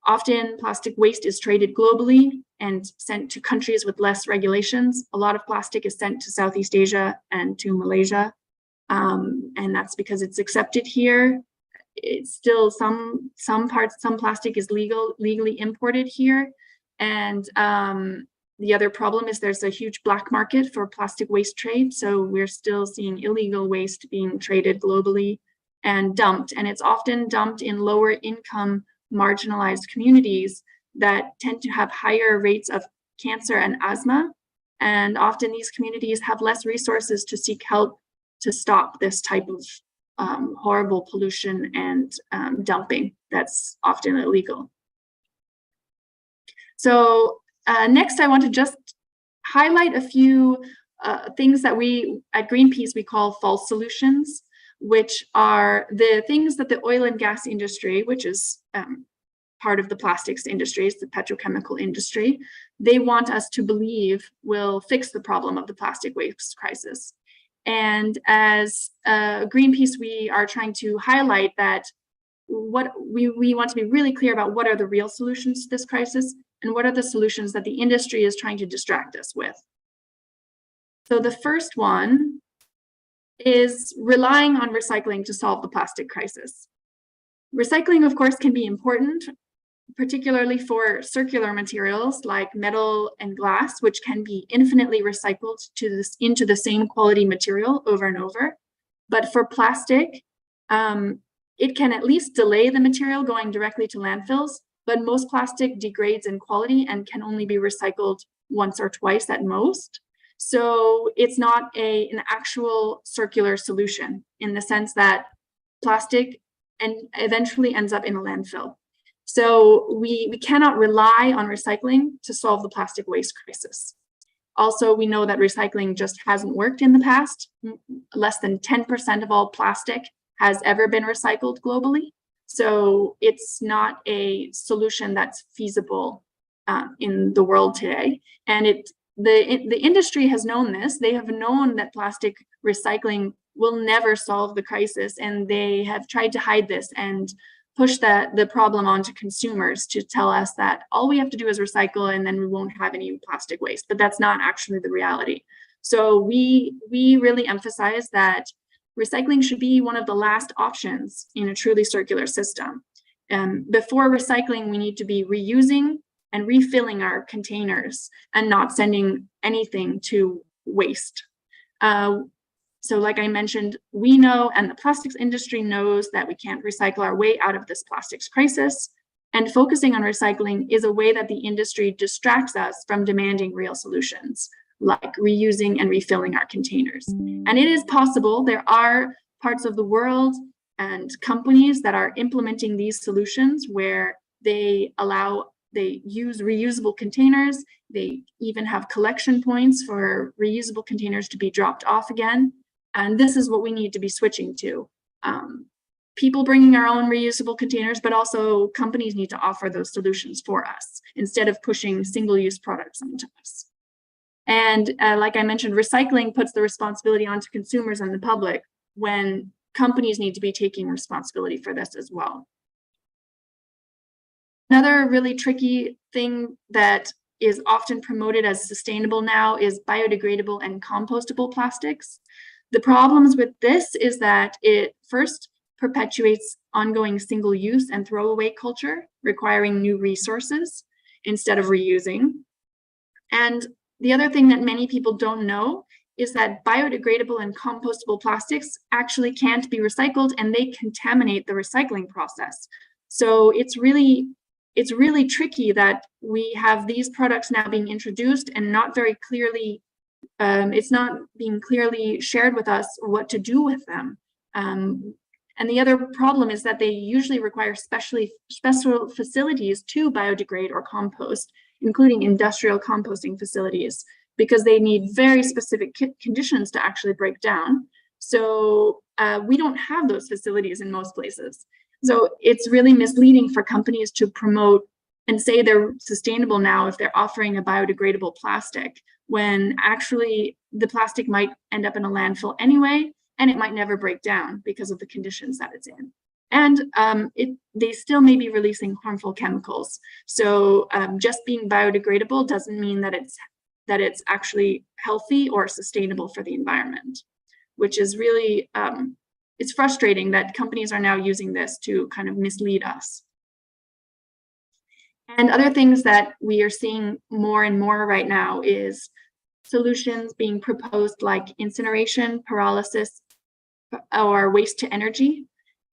often plastic waste is traded globally and sent to countries with less regulations. A lot of plastic is sent to Southeast Asia and to Malaysia. And that's because it's accepted here. it's still some plastic is legally imported here. And the other problem is there's a huge black market for plastic waste trade. So we're still seeing illegal waste being traded globally and dumped. And it's often dumped in lower income, marginalized communities that tend to have higher rates of cancer and asthma. And often these communities have less resources to seek help to stop this type of horrible pollution and dumping that's often illegal. So next, I want to just highlight a few things that we at Greenpeace we call false solutions, which are the things that the oil and gas industry, which is part of the plastics industry, it's the petrochemical industry, they want us to believe will fix the problem of the plastic waste crisis. And as Greenpeace, we are trying to highlight that what we want to be really clear about what are the real solutions to this crisis and what are the solutions that the industry is trying to distract us with. So the first one is relying on recycling to solve the plastic crisis. Recycling, of course, can be important, particularly for circular materials like metal and glass, which can be infinitely recycled into the same quality material over and over. But for plastic, it can at least delay the material going directly to landfills, but most plastic degrades in quality and can only be recycled once or twice at most. So it's not an actual circular solution in the sense that plastic eventually ends up in a landfill. So we cannot rely on recycling to solve the plastic waste crisis. Also, we know that recycling just hasn't worked in the past. Less than 10% of all plastic has ever been recycled globally. So it's not a solution that's feasible in the world today. And the industry has known this. They have known that plastic recycling will never solve the crisis, and they have tried to hide this and push the problem onto consumers to tell us that all we have to do is recycle and then we won't have any plastic waste. But that's not actually the reality. So we really emphasize that recycling should be one of the last options in a truly circular system. Before recycling, we need to be reusing and refilling our containers and not sending anything to waste. So like I mentioned, we know, and the plastics industry knows, that we can't recycle our way out of this plastics crisis. And focusing on recycling is a way that the industry distracts us from demanding real solutions, like reusing and refilling our containers. And it is possible. There are parts of the world and companies that are implementing these solutions where they use reusable containers. They even have collection points for reusable containers to be dropped off again. And this is what we need to be switching to. People bringing our own reusable containers, but also companies need to offer those solutions for us instead of pushing single-use products onto us. And like I mentioned, recycling puts the responsibility onto consumers and the public when companies need to be taking responsibility for this as well. Another really tricky thing that is often promoted as sustainable now is biodegradable and compostable plastics. The problems with this is that it first perpetuates ongoing single-use and throwaway culture, requiring new resources instead of reusing. And the other thing that many people don't know is that biodegradable and compostable plastics actually can't be recycled, and they contaminate the recycling process. So it's really tricky that we have these products now being introduced and not very clearly, it's not being clearly shared with us what to do with them. And the other problem is that they usually require special facilities to biodegrade or compost, including industrial composting facilities, because they need very specific conditions to actually break down. So we don't have those facilities in most places. So it's really misleading for companies to promote and say they're sustainable now if they're offering a biodegradable plastic, when actually the plastic might end up in a landfill anyway, and it might never break down because of the conditions that it's in. And they still may be releasing harmful chemicals. So just being biodegradable doesn't mean that it's actually healthy or sustainable for the environment, which is really it's frustrating that companies are now using this to kind of mislead us. And other things that we are seeing more and more right now is solutions being proposed like incineration, pyrolysis, or waste to energy,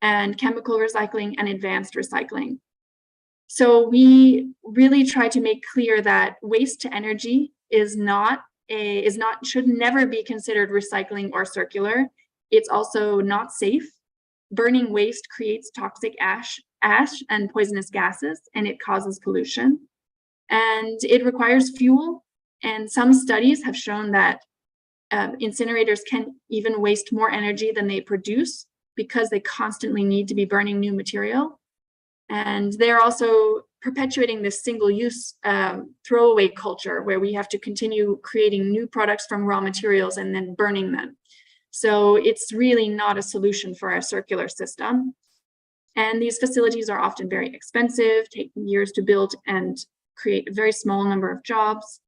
and chemical recycling and advanced recycling. So we really try to make clear that waste to energy should never be considered recycling or circular. It's also not safe. Burning waste creates toxic ash and poisonous gases, and it causes pollution. And it requires fuel. And some studies have shown that incinerators can even waste more energy than they produce because they constantly need to be burning new material. And they're also perpetuating this single-use throwaway culture where we have to continue creating new products from raw materials and then burning them. So it's really not a solution for a circular system. And these facilities are often very expensive, taking years to build and create a very small number of jobs.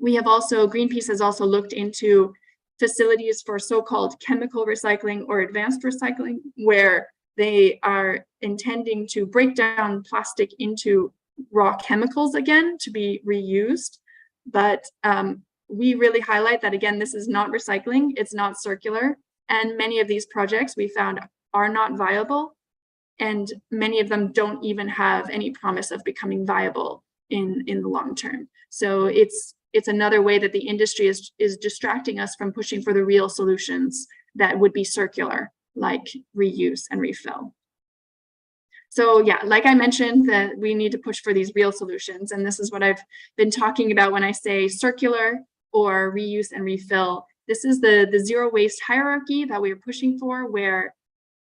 Greenpeace has also looked into facilities for so-called chemical recycling or advanced recycling, where they are intending to break down plastic into raw chemicals again to be reused. But we really highlight that, again, this is not recycling, it's not circular. And many of these projects we found are not viable. And many of them don't even have any promise of becoming viable in the long term. So it's another way that the industry is distracting us from pushing for the real solutions that would be circular, like reuse and refill. So yeah, like I mentioned, that we need to push for these real solutions. And this is what I've been talking about when I say circular or reuse and refill. This is the zero waste hierarchy that we're pushing for, where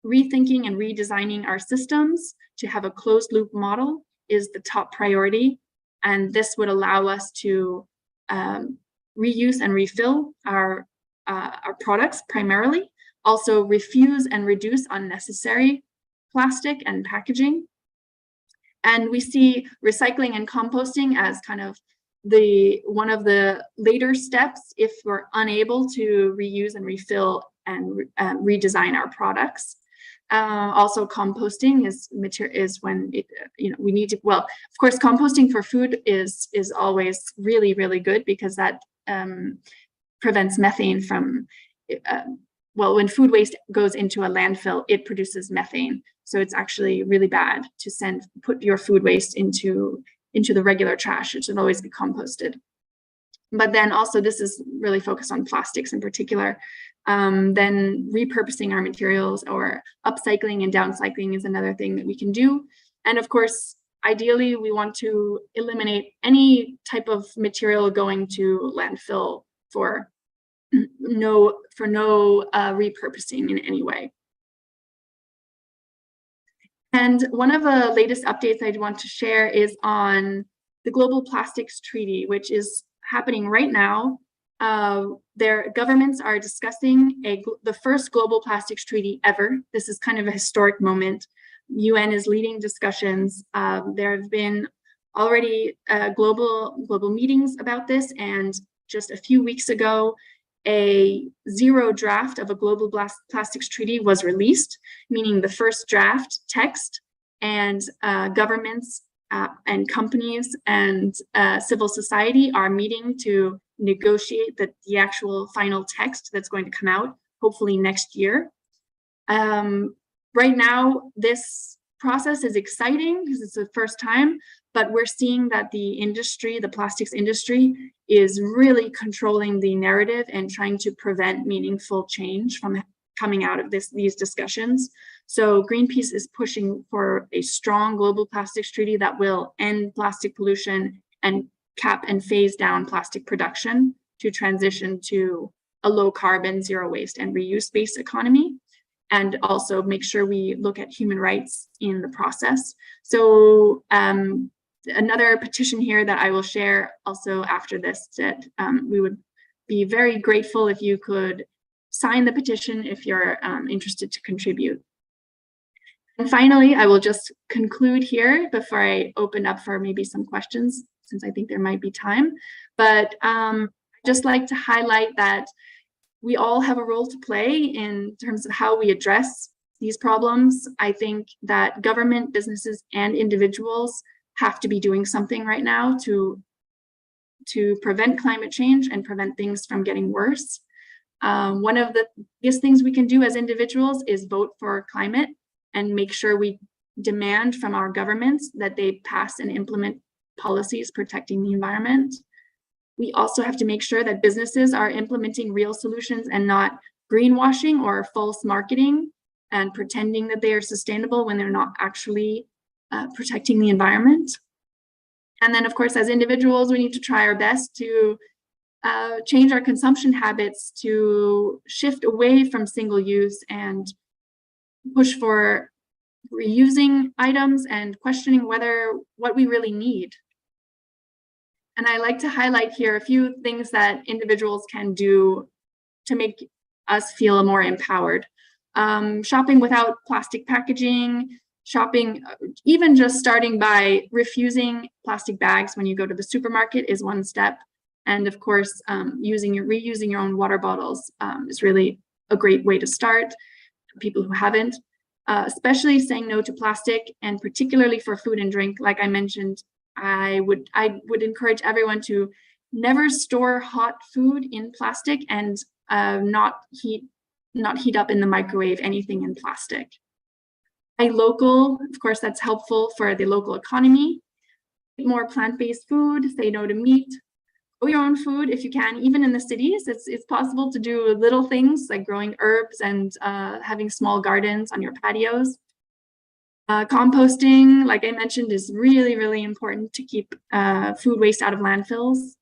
rethinking and redesigning our systems to have a closed loop model is the top priority. And this would allow us to reuse and refill our products primarily, also refuse and reduce unnecessary plastic and packaging. And we see recycling and composting as kind of one of the later steps if we're unable to reuse and refill and redesign our products. Also, composting is when we need to. Well, of course, composting for food is always really, really good, because that prevents methane from. When food waste goes into a landfill, it produces methane. So it's actually really bad to put your food waste into the regular trash. It should always be composted. But then also, this is really focused on plastics in particular. Then repurposing our materials or upcycling and downcycling is another thing that we can do. And of course, ideally, we want to eliminate any type of material going to landfill for no repurposing in any way. And one of the latest updates I want to share is on the Global Plastics Treaty, which is happening right now. Their governments are discussing the first global plastics treaty ever. This is kind of a historic moment. UN is leading discussions. There have been already global meetings about this, and just a few weeks ago, a zero draft of a global plastics treaty was released, meaning the first draft text, and governments and companies and civil society are meeting to negotiate the actual final text that's going to come out, hopefully next year. Right now, this process is exciting because it's the first time, but we're seeing that the plastics industry, is really controlling the narrative and trying to prevent meaningful change from coming out of these discussions. So Greenpeace is pushing for a strong global plastics treaty that will end plastic pollution and cap and phase down plastic production to transition to a low carbon, zero waste and reuse-based economy, and also make sure we look at human rights in the process. So another petition here that I will share also after this, that we would be very grateful if you could sign the petition if you're interested to contribute. And finally, I will just conclude here before I open up for maybe some questions, since I think there might be time. But I'd just like to highlight that we all have a role to play in terms of how we address these problems. I think that government, businesses, and individuals have to be doing something right now to prevent climate change and prevent things from getting worse. One of the biggest things we can do as individuals is vote for climate and make sure we demand from our governments that they pass and implement policies protecting the environment. We also have to make sure that businesses are implementing real solutions and not greenwashing or false marketing and pretending that they are sustainable when they're not actually protecting the environment. And then, of course, as individuals, we need to try our best to change our consumption habits to shift away from single use and push for reusing items and questioning what we really need. And I like to highlight here a few things that individuals can do to make us feel more empowered. Shopping without plastic packaging, shopping, even just starting by refusing plastic bags when you go to the supermarket is one step. And of course, reusing your own water bottles is really a great way to start for people who haven't. Especially saying no to plastic, and particularly for food and drink. Like I mentioned, I would encourage everyone to never store hot food in plastic and not heat up in the microwave anything in plastic. Buy local, of course, that's helpful for the local economy. Eat more plant-based food, say no to meat. Grow your own food if you can. Even in the cities, it's possible to do little things like growing herbs and having small gardens on your patios. Composting, like I mentioned, is really, really important to keep food waste out of landfills.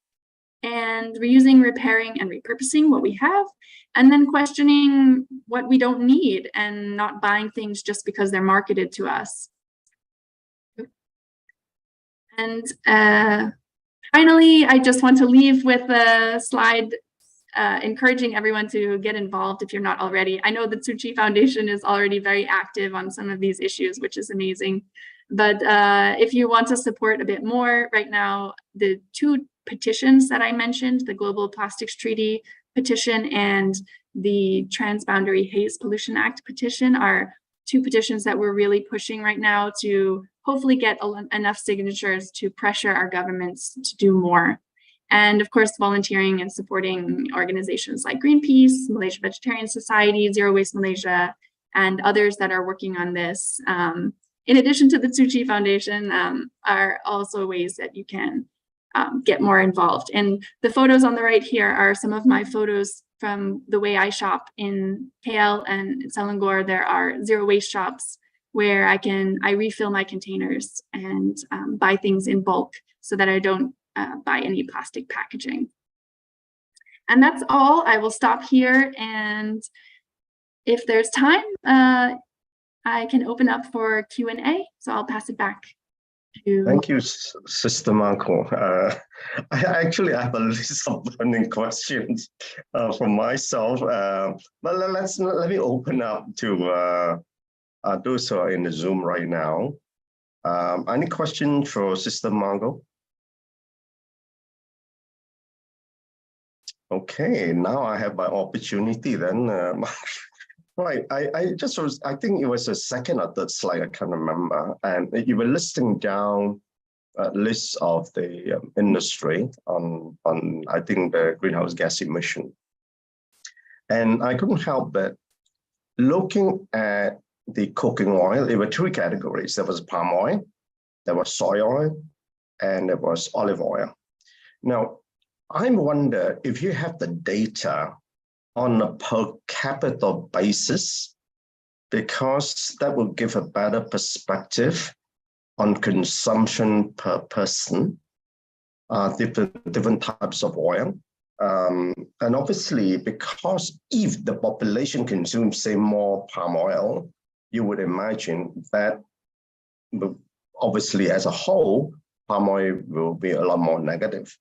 And reusing, repairing, and repurposing what we have. And then questioning what we don't need and not buying things just because they're marketed to us. And finally, I just want to leave with a slide encouraging everyone to get involved if you're not already. I know the Su Ching Foundation is already very active on some of these issues, which is amazing. But if you want to support a bit more, right now, the two petitions that I mentioned, the Global Plastics Treaty petition and the Transboundary Haze Pollution Act petition, are two petitions that we're really pushing right now to hopefully get enough signatures to pressure our governments to do more. And of course, volunteering and supporting organizations like Greenpeace, Malaysia Vegetarian Society, Zero Waste Malaysia, and others that are working on this, in addition to the Su Ching Foundation, are also ways that you can get more involved. And the photos on the right here are some of my photos from the way I shop in KL and Selangor. There are zero waste shops where I refill my containers and buy things in bulk so that I don't buy any plastic packaging. And that's all. I will stop here, and if there's time, I can open up for Q&A. So I'll pass it back to... Thank you, Sister Margo. I actually have a list of burning questions from myself, but let me open up to those who are in the Zoom right now. Any questions for Sister Margo? Okay, now I have my opportunity then. Right, I think it was the second or third slide, I can't remember. And you were listing down lists of the industry on I think the greenhouse gas emission. And I couldn't help but looking at the cooking oil, there were three categories. There was palm oil, there was soy oil, and there was olive oil. Now, I wonder if you have the data on a per capita basis, because that will give a better perspective on consumption per person, different types of oil. And obviously, because if the population consumes, say, more palm oil, you would imagine that obviously as a whole, palm oil will be a lot more negative.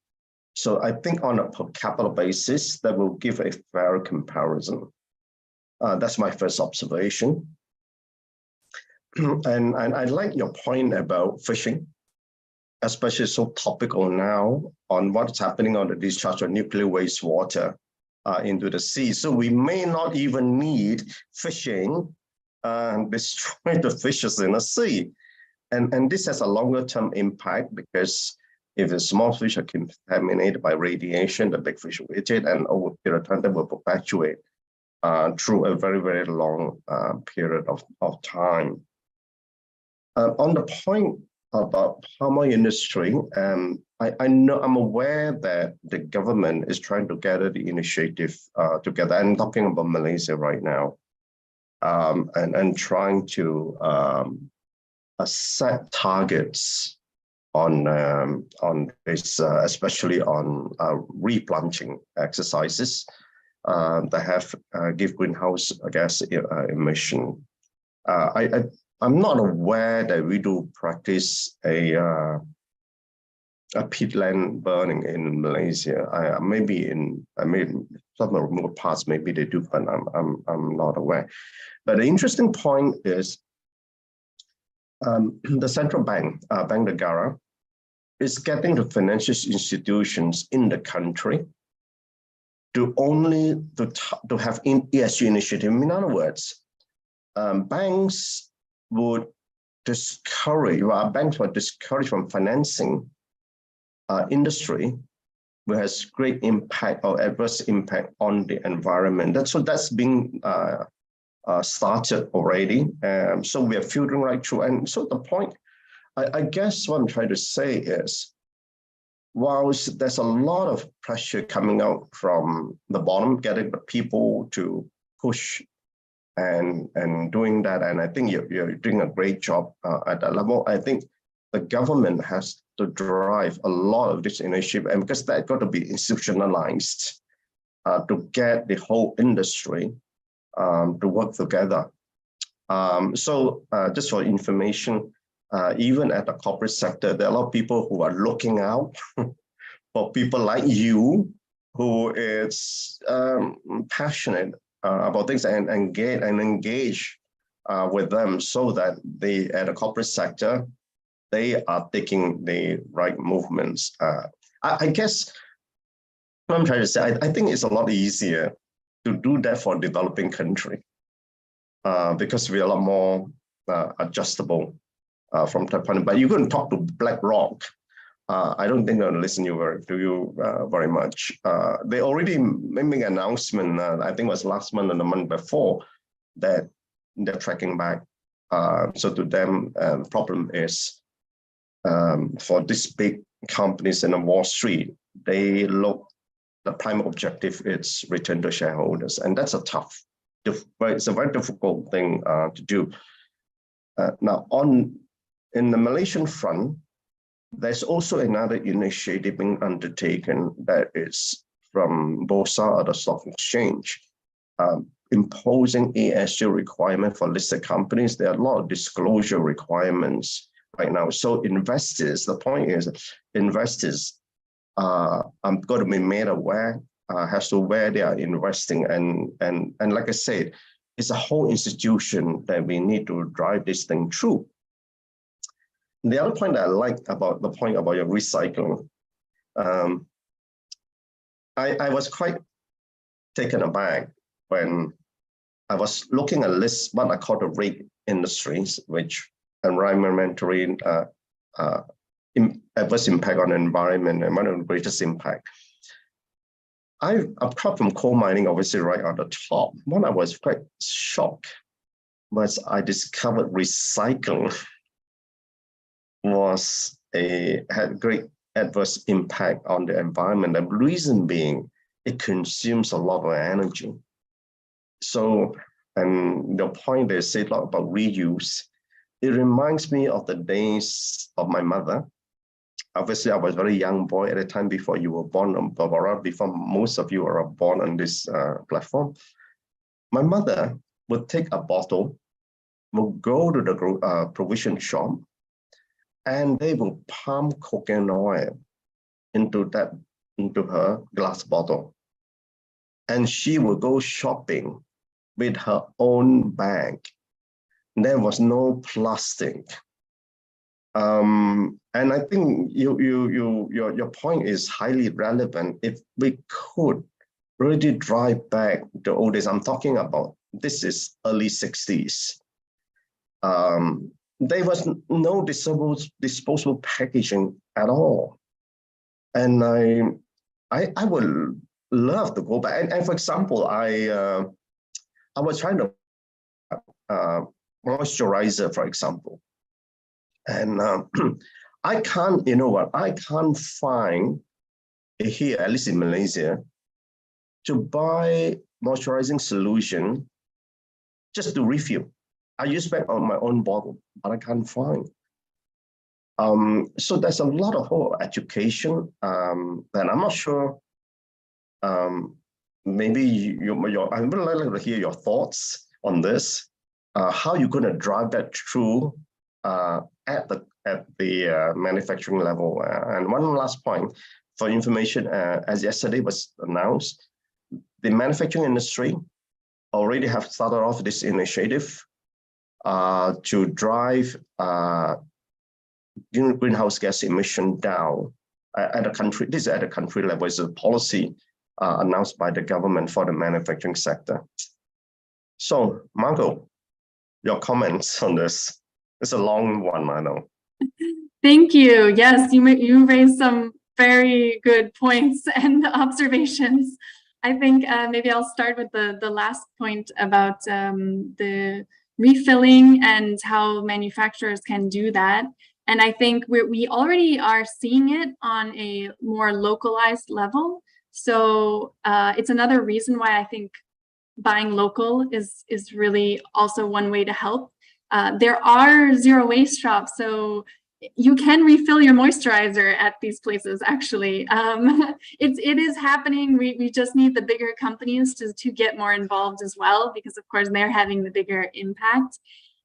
So I think on a per capita basis, that will give a fair comparison. That's my first observation. And I like your point about fishing, especially so topical now on what's happening on the discharge of nuclear wastewater into the sea. So we may not even need fishing and destroy the fishes in the sea. And this has a longer term impact because if the small fish are contaminated by radiation, the big fish will eat it, and over a period of time, they will perpetuate through a very, very long period of time. On the point about palm oil industry, I know, I'm aware that the government is trying to gather the initiative together. I'm talking about Malaysia right now, and trying to set targets on this, especially on replanting exercises that have give greenhouse gas emission. I'm not aware that we do practice a peatland burning in Malaysia. Maybe some remote parts, maybe they do, but I'm not aware. But the interesting point is the central bank, Bank Negara, is getting the financial institutions in the country to have ESG initiative. In other words, banks would discourage, banks were discouraged from financing industry which has great impact or adverse impact on the environment. That's being started already. So we are filtering right through. And so the point, I guess what I'm trying to say is, whilst there's a lot of pressure coming out from the bottom, getting the people to push and doing that, and I think you're doing a great job at that level. I think the government has to drive a lot of this initiative, and because that's got to be institutionalized to get the whole industry to work together. So just for information, even at the corporate sector, there are a lot of people who are looking out for people like you, who is passionate about things and engage with them, so that they, at the corporate sector, they are taking the right movements. I guess what I'm trying to say, I think it's a lot easier to do that for a developing country because we're a lot more adjustable from that point. But you couldn't talk to BlackRock. I don't think they'll listen to you very much. They already made an announcement, I think it was last month and the month before, that they're tracking back. So to them, the problem is for these big companies in the Wall Street, they look, the prime objective is return to shareholders. And that's it's a very difficult thing to do. Now, in the Malaysian front, there's also another initiative being undertaken that is from Bursa or the stock exchange, imposing ESG requirement for listed companies. There are a lot of disclosure requirements right now. So investors, the point is, investors are going to be made aware as to where they are investing. And like I said, it's a whole institution that we need to drive this thing through. The other point that I like about the point about your recycling, I was quite taken aback when I was looking at lists, what I call the red industries, which environmentally adverse impact on the environment and one of the greatest impact. Apart from coal mining, obviously right on the top, what I was quite shocked was I discovered recycling had great adverse impact on the environment. The reason being, it consumes a lot of energy. So, and the point they say a lot about reuse, it reminds me of the days of my mother. Obviously, I was a very young boy at the time before you were born, before most of you are born on this platform. My mother would take a bottle, would go to the provision shop, and they will pump coconut oil into her glass bottle. And she will go shopping with her own bag. There was no plastic. And I think your point is highly relevant. If we could really drive back the old days. I'm talking about, this is early 60s. There was no disposable packaging at all. And I would love to go back. And for example, I was trying to moisturizer, for example. And I can't, you know what, I can't find here, at least in Malaysia, to buy moisturizing solution just to refill. I use back on my own bottle, but I can't find. So there's a lot of education, and I'm not sure. Maybe I would like to hear your thoughts on this. How you're going to drive that through at the manufacturing level. And one last point for information, as yesterday was announced, the manufacturing industry already have started off this initiative to drive greenhouse gas emission down at a country. This is at a country level. It's a policy announced by the government for the manufacturing sector. So, Margo, your comments on this. It's a long one, I know. Thank you. Yes, you raised some very good points and observations. I think maybe I'll start with the last point about the refilling and how manufacturers can do that. And I think we already are seeing it on a more localized level. So it's another reason why I think buying local is really also one way to help. There are zero waste shops, so you can refill your moisturizer at these places. Actually, it is happening. We just need the bigger companies to get more involved as well, because of course they're having the bigger impact.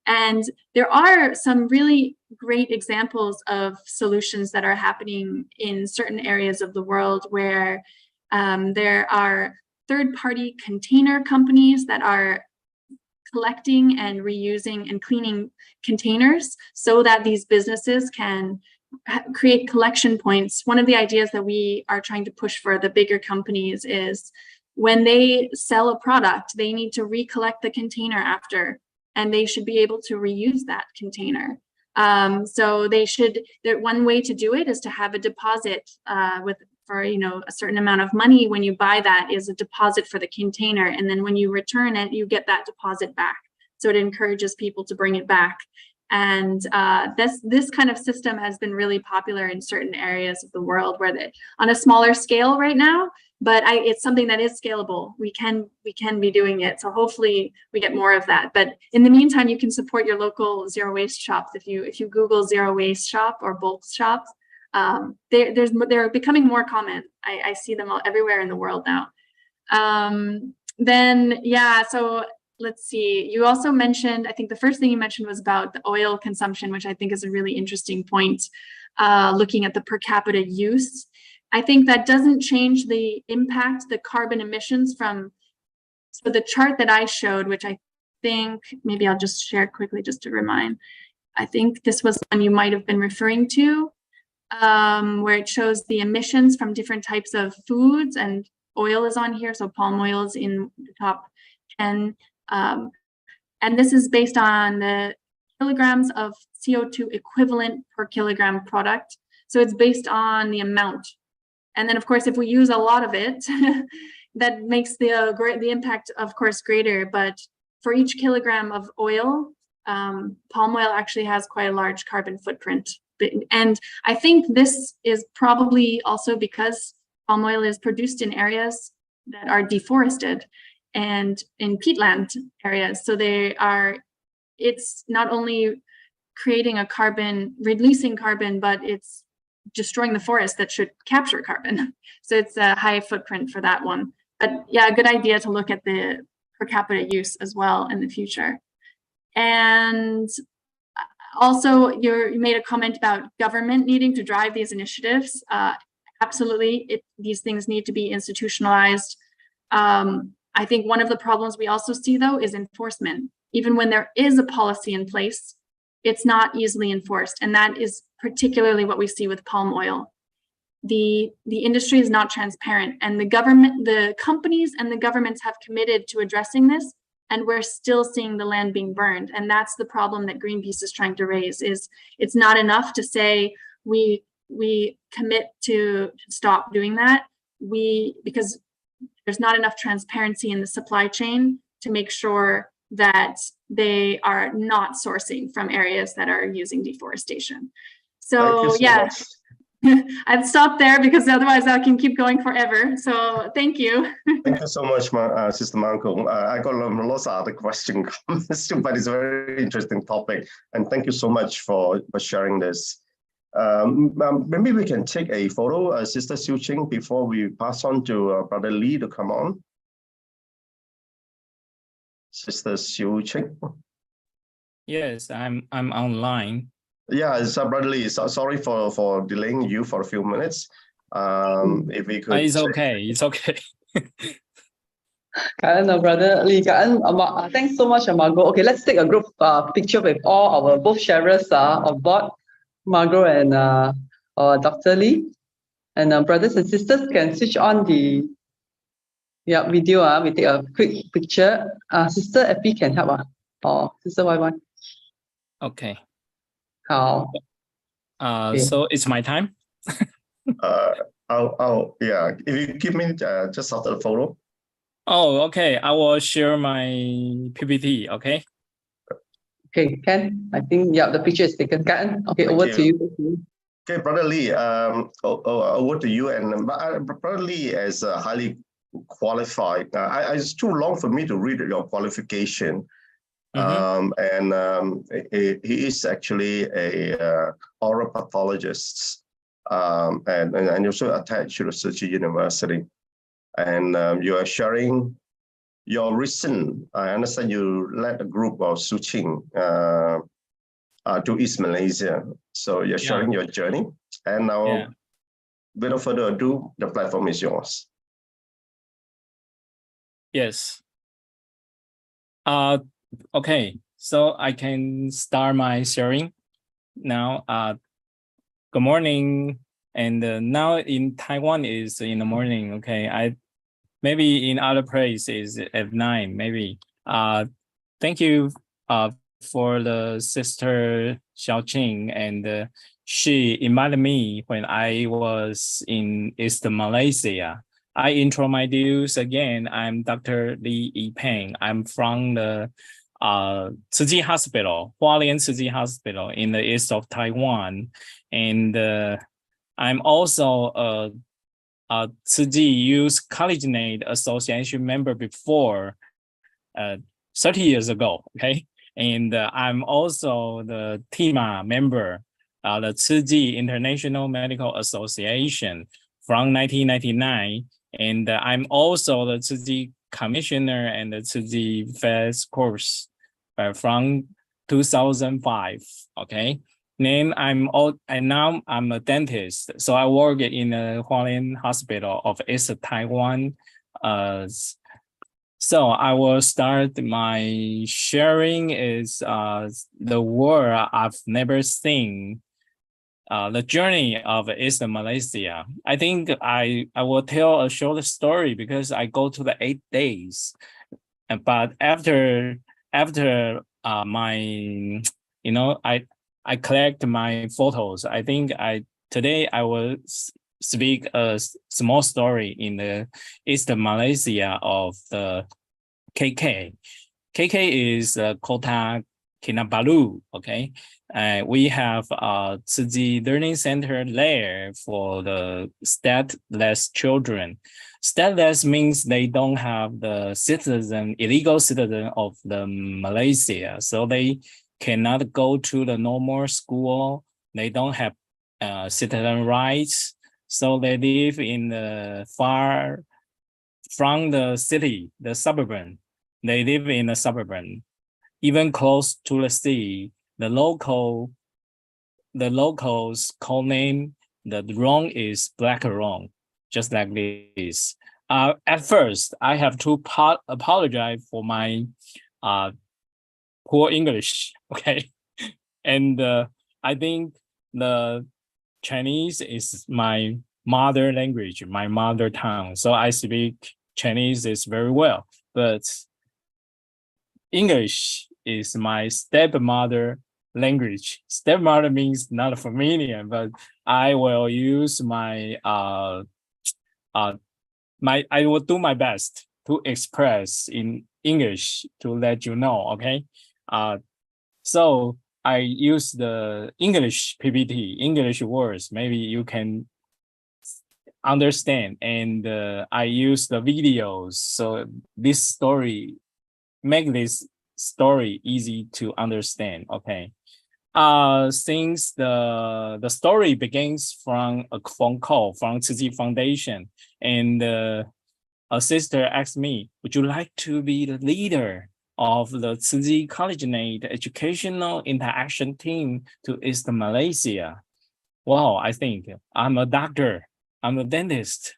And there are some really great examples of solutions that are happening in certain areas of the world where there are third-party container companies that are collecting and reusing and cleaning containers so that these businesses can create collection points. One of the ideas that we are trying to push for the bigger companies is when they sell a product, they need to recollect the container after, and they should be able to reuse that container. So one way to do it is to have a deposit for a certain amount of money. When you buy that is a deposit for the container, and then when you return it, you get that deposit back. So it encourages people to bring it back. And this kind of system has been really popular in certain areas of the world where on a smaller scale right now, but it's something that is scalable. We can be doing it. So hopefully we get more of that. But in the meantime, you can support your local zero waste shops. If you Google zero waste shop or bulk shops, they're becoming more common. I see them everywhere in the world now. So let's see. You also mentioned, I think the first thing you mentioned was about the oil consumption, which I think is a really interesting point, looking at the per capita use. I think that doesn't change the impact, the carbon emissions so the chart that I showed, which I think, maybe I'll just share quickly just to remind. I think this was one you might have been referring to, where it shows the emissions from different types of foods, and oil is on here. So palm oil is in the top 10. And this is based on the kilograms of CO2 equivalent per kilogram product. So it's based on the amount. And then, of course, if we use a lot of it, that makes the impact, of course, greater. But for each kilogram of oil, palm oil actually has quite a large carbon footprint. And I think this is probably also because palm oil is produced in areas that are deforested and in peatland areas. So it's not only creating releasing carbon, but it's destroying the forest that should capture carbon. So it's a high footprint for that one. But yeah, a good idea to look at the per capita use as well in the future. And also, you made a comment about government needing to drive these initiatives. Absolutely, these things need to be institutionalized. I think one of the problems we also see, though, is enforcement. Even when there is a policy in place, it's not easily enforced. And that is particularly what we see with palm oil. the industry is not transparent, and the companies and the governments have committed to addressing this, and we're still seeing the land being burned. And that's the problem that Greenpeace is trying to raise. Is it's not enough to say we commit to stop doing that. Because there's not enough transparency in the supply chain to make sure that they are not sourcing from areas that are using deforestation. So yeah, I've stopped there because otherwise I can keep going forever. So thank you. Thank you so much, Sister Margo. I got lots of other questions, but it's a very interesting topic. And thank you so much for sharing this. Maybe we can take a photo, Sister Su Ching, before we pass on to Brother Lee to come on. Sister Su Ching. Yes, I'm online. Yeah, it's Brother Lee. So, sorry for delaying you for a few minutes. If we could. It's okay. It's okay. Brother Lee, thanks so much, Margo. Okay, let's take a group picture with all our both sharers on board, Margo and Dr. Lee. And brothers and sisters can switch on the video. We take a quick picture. Sister Epi can help. Or Sister YY. Okay. How? Okay. So it's my time. Yeah. If you give me just after the photo. Oh, okay. I will share my PPT. Okay. Okay, Ken. I think the picture is taken. Ken. Okay, over to you. Okay, Brother Lee. Over to you. And Brother Lee is highly qualified. It's too long for me to read your qualification. He is actually a oral pathologist, and also attached to the Su Ching University. And you are sharing your recent. I understand you led a group of Su Ching to East Malaysia. So you're sharing your journey. And now, without further ado, the platform is yours. Yes. Okay, so I can start my sharing now. Good morning, and now in Taiwan is in the morning. Okay, maybe in other places at 9. Maybe. Thank you for the sister Su Ching, and she invited me when I was in East Malaysia. I introduce again. I'm Dr. Lee Yipeng. I'm from the Su Ching Hospital, Hualien Su Ching Hospital in the east of Taiwan, and I'm also a Su Ching Youth Collegiate Association member before 30 years ago. Okay, and I'm also the TIMA member, the Su Ching International Medical Association from 1999, and I'm also the Su Ching Commissioner and the Su Ching Fest course from 2005. Okay, then now I'm a dentist, so I work in the Hualien Hospital of East Taiwan. So I will start my sharing is the world I've never seen. The journey of East Malaysia. I think I will tell a short story because I go to the 8 days, but after my, I collect my photos. I think today I will speak a small story in the East Malaysia of the KK. KK is Kota Kinabalu. Okay. We have a Su Ching Learning Center there for the stateless children. Stateless means they don't have the illegal citizen of the Malaysia. So they cannot go to the normal school. They don't have citizen rights. So they live in the far from the city, the suburban. They live in the suburban, even close to the sea. The locals call name, the wrong is black wrong, just like this. At first, I have to apologize for my poor English, okay? And I think the Chinese is my mother language, my mother tongue. So I speak Chinese is very well, but English is my stepmother language. Stepmother means not familiar, but I will use my I will do my best to express in English to let you know, okay? So I use the English PPT, English words, maybe you can understand, and I use the videos, so this story, make this story easy to understand, okay? Since the story begins from a phone call from Su Ching Foundation, and a sister asked me, would you like to be the leader of the Su Ching Collegiate Educational Interaction Team to East Malaysia? Wow, I think I'm a doctor, I'm a dentist.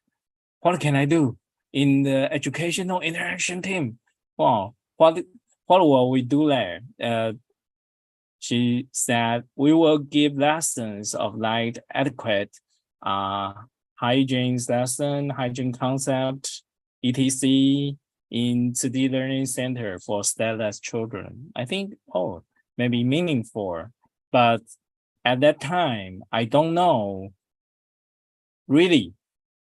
What can I do in the educational interaction team? Wow, what will we do there? She said, we will give lessons of like adequate hygiene lesson, hygiene concept, etc. in City Learning Center for stateless children. I think, oh, maybe meaningful, but at that time, I don't know really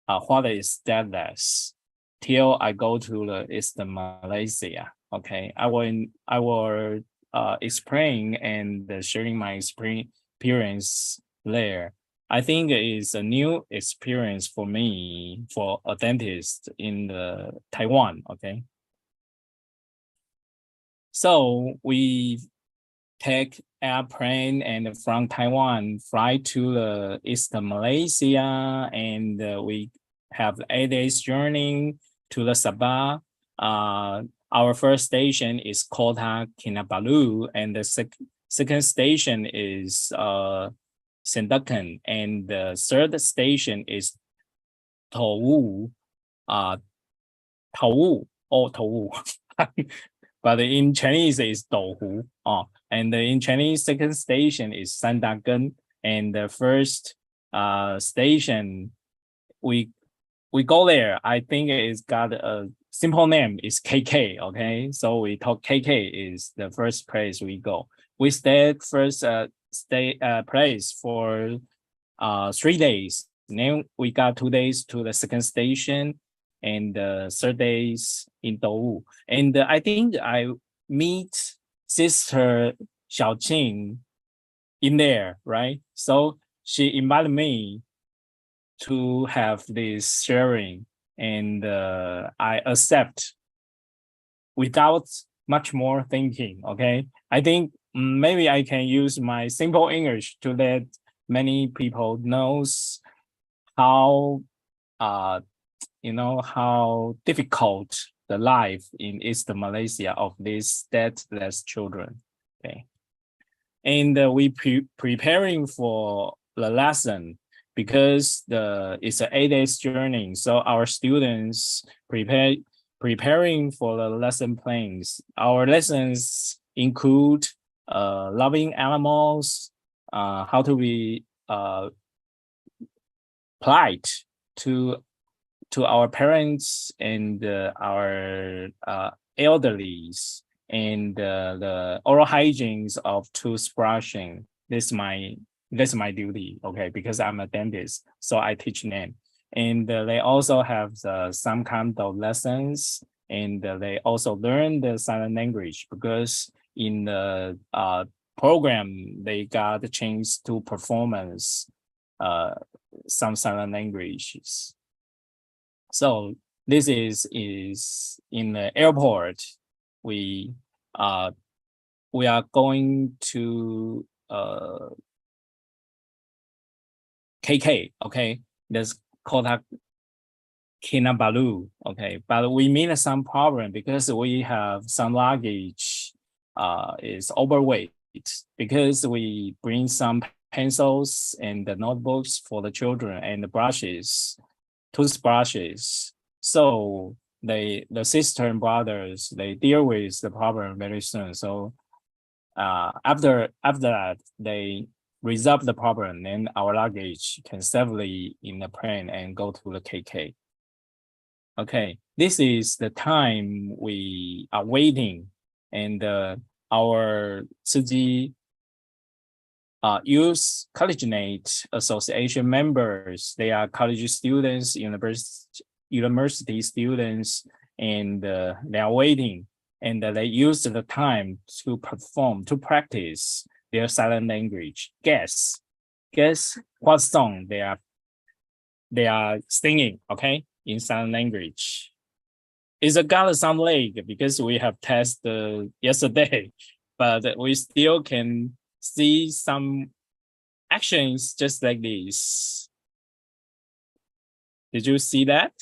what is stateless till I go to the East Malaysia. Okay, I will explain and sharing my experience there. I think it is a new experience for me for a dentist in the Taiwan. Okay, so we take airplane and from Taiwan fly to the East Malaysia, and we have 8 days journey to the Sabah. Our first station is Kota Kinabalu, and the second station is Sandakan, and the third station is Towu, Towu, but in Chinese is Douhu. And in Chinese, second station is Sandakan, and the first station we go there. I think it's got a simple name is KK. Okay, so we talk KK is the first place we go. We stayed first place for 3 days. Then we got 2 days to the second station, and third days in Douwu. And I think I meet Sister Su Ching in there, right? So she invited me to have this sharing, and I accept without much more thinking. Okay, I think maybe I can use my simple English to let many people knows how how difficult the life in East Malaysia of these stateless children. Okay, and we preparing for the lesson because it's an 8 days journey. So our students preparing for the lesson plans. Our lessons include loving animals, how to be polite to our parents and our elderlies, and the oral hygienes of toothbrushing. That's my duty, okay, because I'm a dentist, so I teach them. And they also have some kind of lessons, and they also learn the sign language, because in the program they got the chance to performance some sign languages. So this is in the airport. We are going to KK, okay, that's Kota Kinabalu, okay, but we meet some problem because we have some luggage is overweight, because we bring some pencils and the notebooks for the children and the brushes, toothbrushes. So the sister and brothers, they deal with the problem very soon. So after that, they resolve the problem, then our luggage can safely in the plane and go to the KK. Okay, this is the time we are waiting, and our Tzu Youth Collegiate Association members, they are college students, university students, and they are waiting, and they use the time to to practice their silent language. Guess what song they are singing, okay, in sign language. It's a Galasam Lake because we have tested yesterday, but we still can see some actions just like this. Did you see that?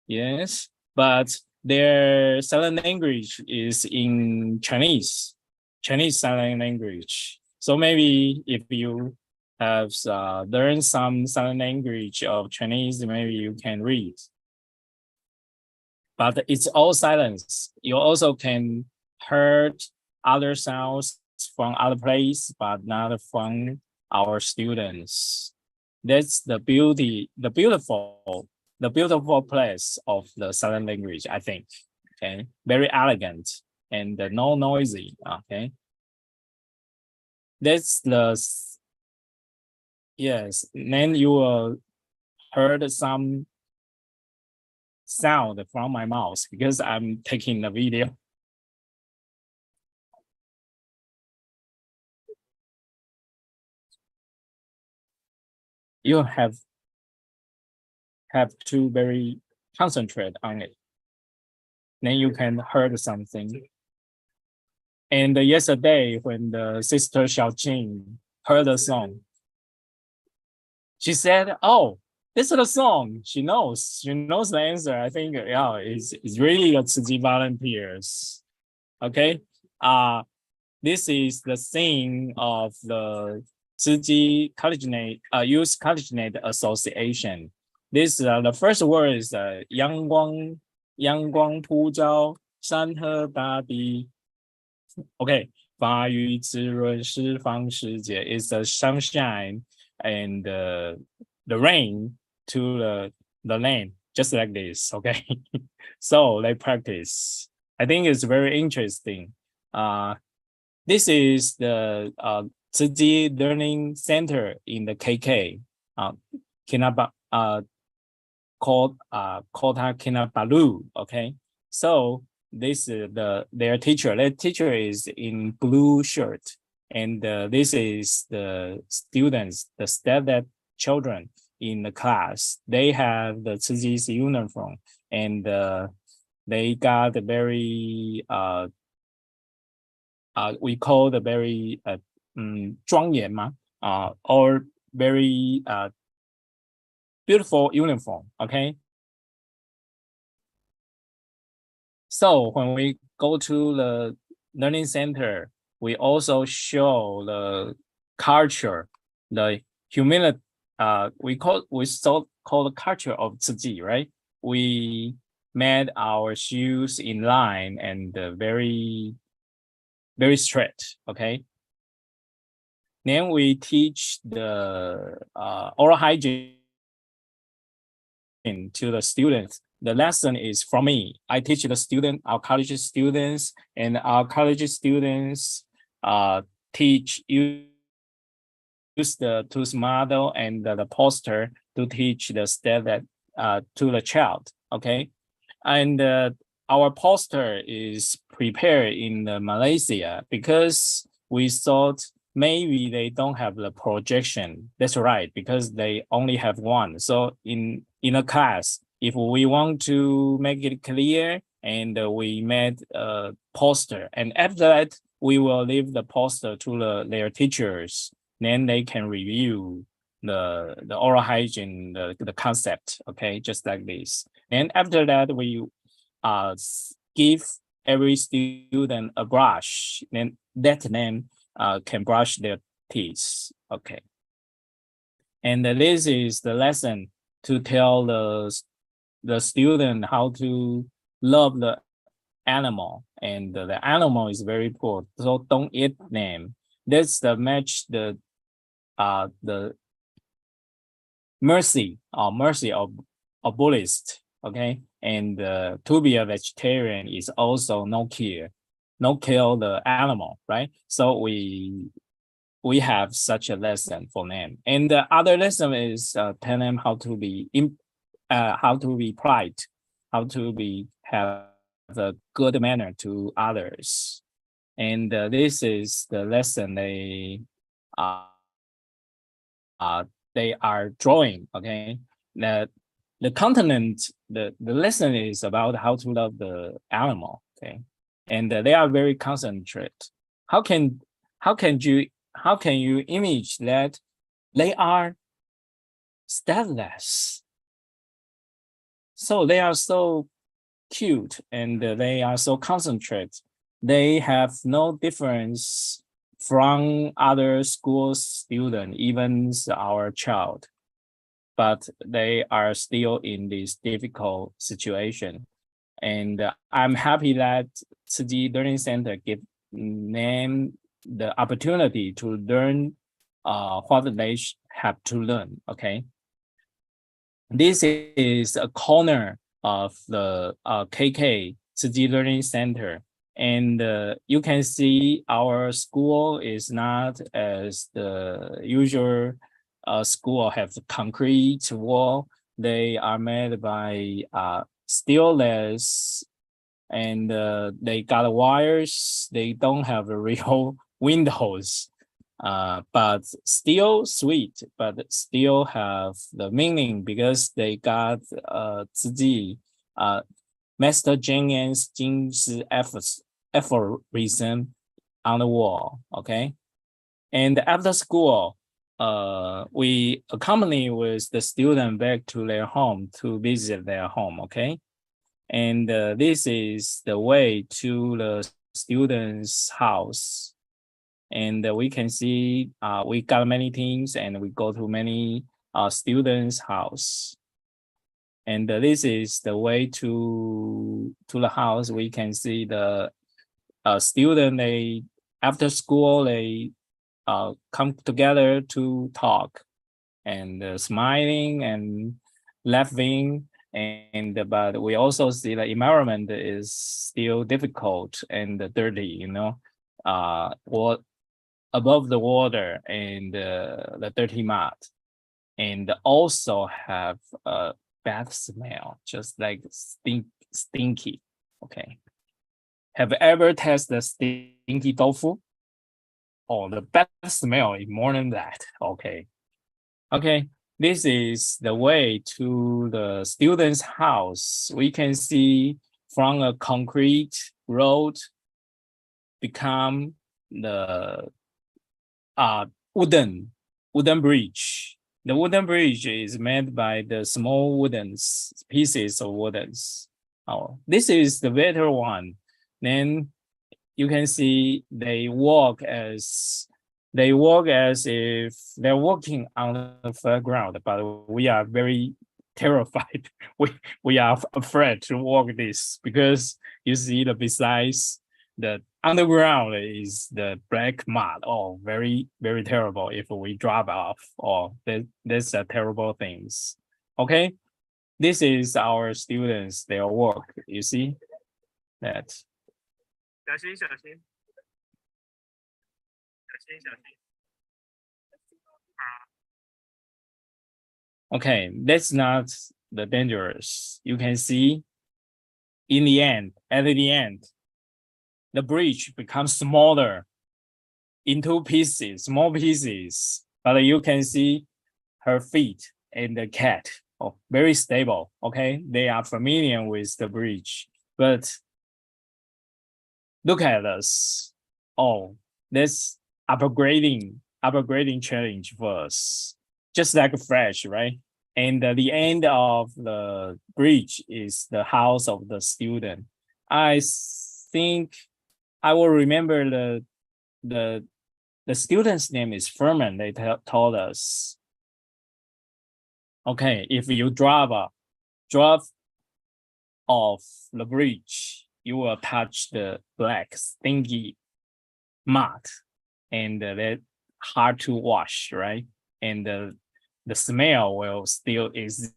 Yes, but their silent language is in Chinese silent language. So maybe if you have learned some silent language of Chinese, maybe you can read. But it's all silence. You also can hear other sounds from other place, but not from our students. That's the beautiful place of the silent language, I think. Okay, very elegant and no noisy. Okay, that's the yes. Then you will heard some sound from my mouth because I'm taking the video. You have to very concentrate on it. Then you can hear something. And yesterday, when the sister Su Ching heard the song, she said, "Oh, this is the song." She knows the answer. I think, yeah, it's really the Tzu volunteers. Okay. This is the thing of the Tzu Collegiate Youth Collegiate Association. This the first word is 阳光普照，山河大地。Okay, 发育滋润释放世界 is the sunshine and the rain to the land, just like this. Okay, so they practice. I think it's very interesting. This is the Tzu Learning Center in the KK. Called Kota Kinabalu. Okay, so this is their teacher. Their teacher is in blue shirt, and this is the students, the student children in the class. They have the Tzu's uniform, and they got a very we call the very 庄严嘛, or very beautiful uniform. Okay, so when we go to the learning center, we also show the culture, the humility. We call the culture of Tzu, right? We made our shoes in line and very straight. Okay, then we teach the oral hygiene to the students. The lesson is from me. I teach the student, our college students, and our college students teach use the tooth model and the poster to teach the step that to the child. Okay, and our poster is prepared in Malaysia because we thought maybe they don't have the projection. That's right, because they only have one. So in a class, if we want to make it clear, and we made a poster, and after that, we will leave the poster to their teachers. Then they can review the oral hygiene, the concept. Okay, just like this. And after that, we give every student a brush, then that then can brush their teeth. Okay, and this is the lesson to tell the student how to love the animal, and the animal is very poor, so don't eat them. That's the match the the mercy of Buddhist, okay? And to be a vegetarian is also no kill the animal, right? So we have such a lesson for them. And the other lesson is tell them how to be polite, how to have a good manner to others. And this is the lesson they are drawing, okay? The content, the lesson is about how to love the animal, okay? And they are very concentrated. How can you image that they are stateless? So they are so cute and they are so concentrated. They have no difference from other school students, even our child, but they are still in this difficult situation. And I'm happy that Su Ching Learning Center give them the opportunity to learn what they have to learn, okay? This is a corner of the KK Su Ching Learning Center. And you can see our school is not as the usual school have the concrete wall. They are made by steelless, and they got wires. They don't have real windows, but still sweet, but still have the meaning because they got Zu Ji, Master Zheng Yan's Jing's aphorism on the wall, okay? And after school, we accompany with the student back to their home to visit their home, okay? And this is the way to the student's house. And we can see we got many things and we go to many students' house. And this is the way to the house. We can see the student, they after school, they come together to talk and smiling and laughing. And but we also see the environment is still difficult and dirty, you know, what above the water and the dirty mud, and also have a bad smell, just like stinky. Okay, have you ever tasted stinky tofu? Oh, the bad smell is more than that. Okay, this is the way to the student's house. We can see from a concrete road become the wooden bridge. The wooden bridge is made by the small wooden pieces of woodens. Oh, this is the better one. Then you can see they walk as if they're walking on the flat ground, but we are very terrified. We are afraid to walk this because you see the besides the underground is the black mud. Oh, very, very terrible if we drop off. Oh, that's a terrible things. Okay, this is our students, their work. You see that. Okay, that's not the dangerous. You can see in the end, at the end, the bridge becomes smaller into pieces, small pieces, but you can see her feet and the cat. Oh, very stable. Okay, they are familiar with the bridge, but look at us. Oh, this upgrading challenge for us, just like Flash, right? And the end of the bridge is the house of the student. I think I will remember the student's name is Furman. They told us. Okay, if you drop off the bridge, you will touch the black stinky mud, and that hard to wash, right? And the smell will still exist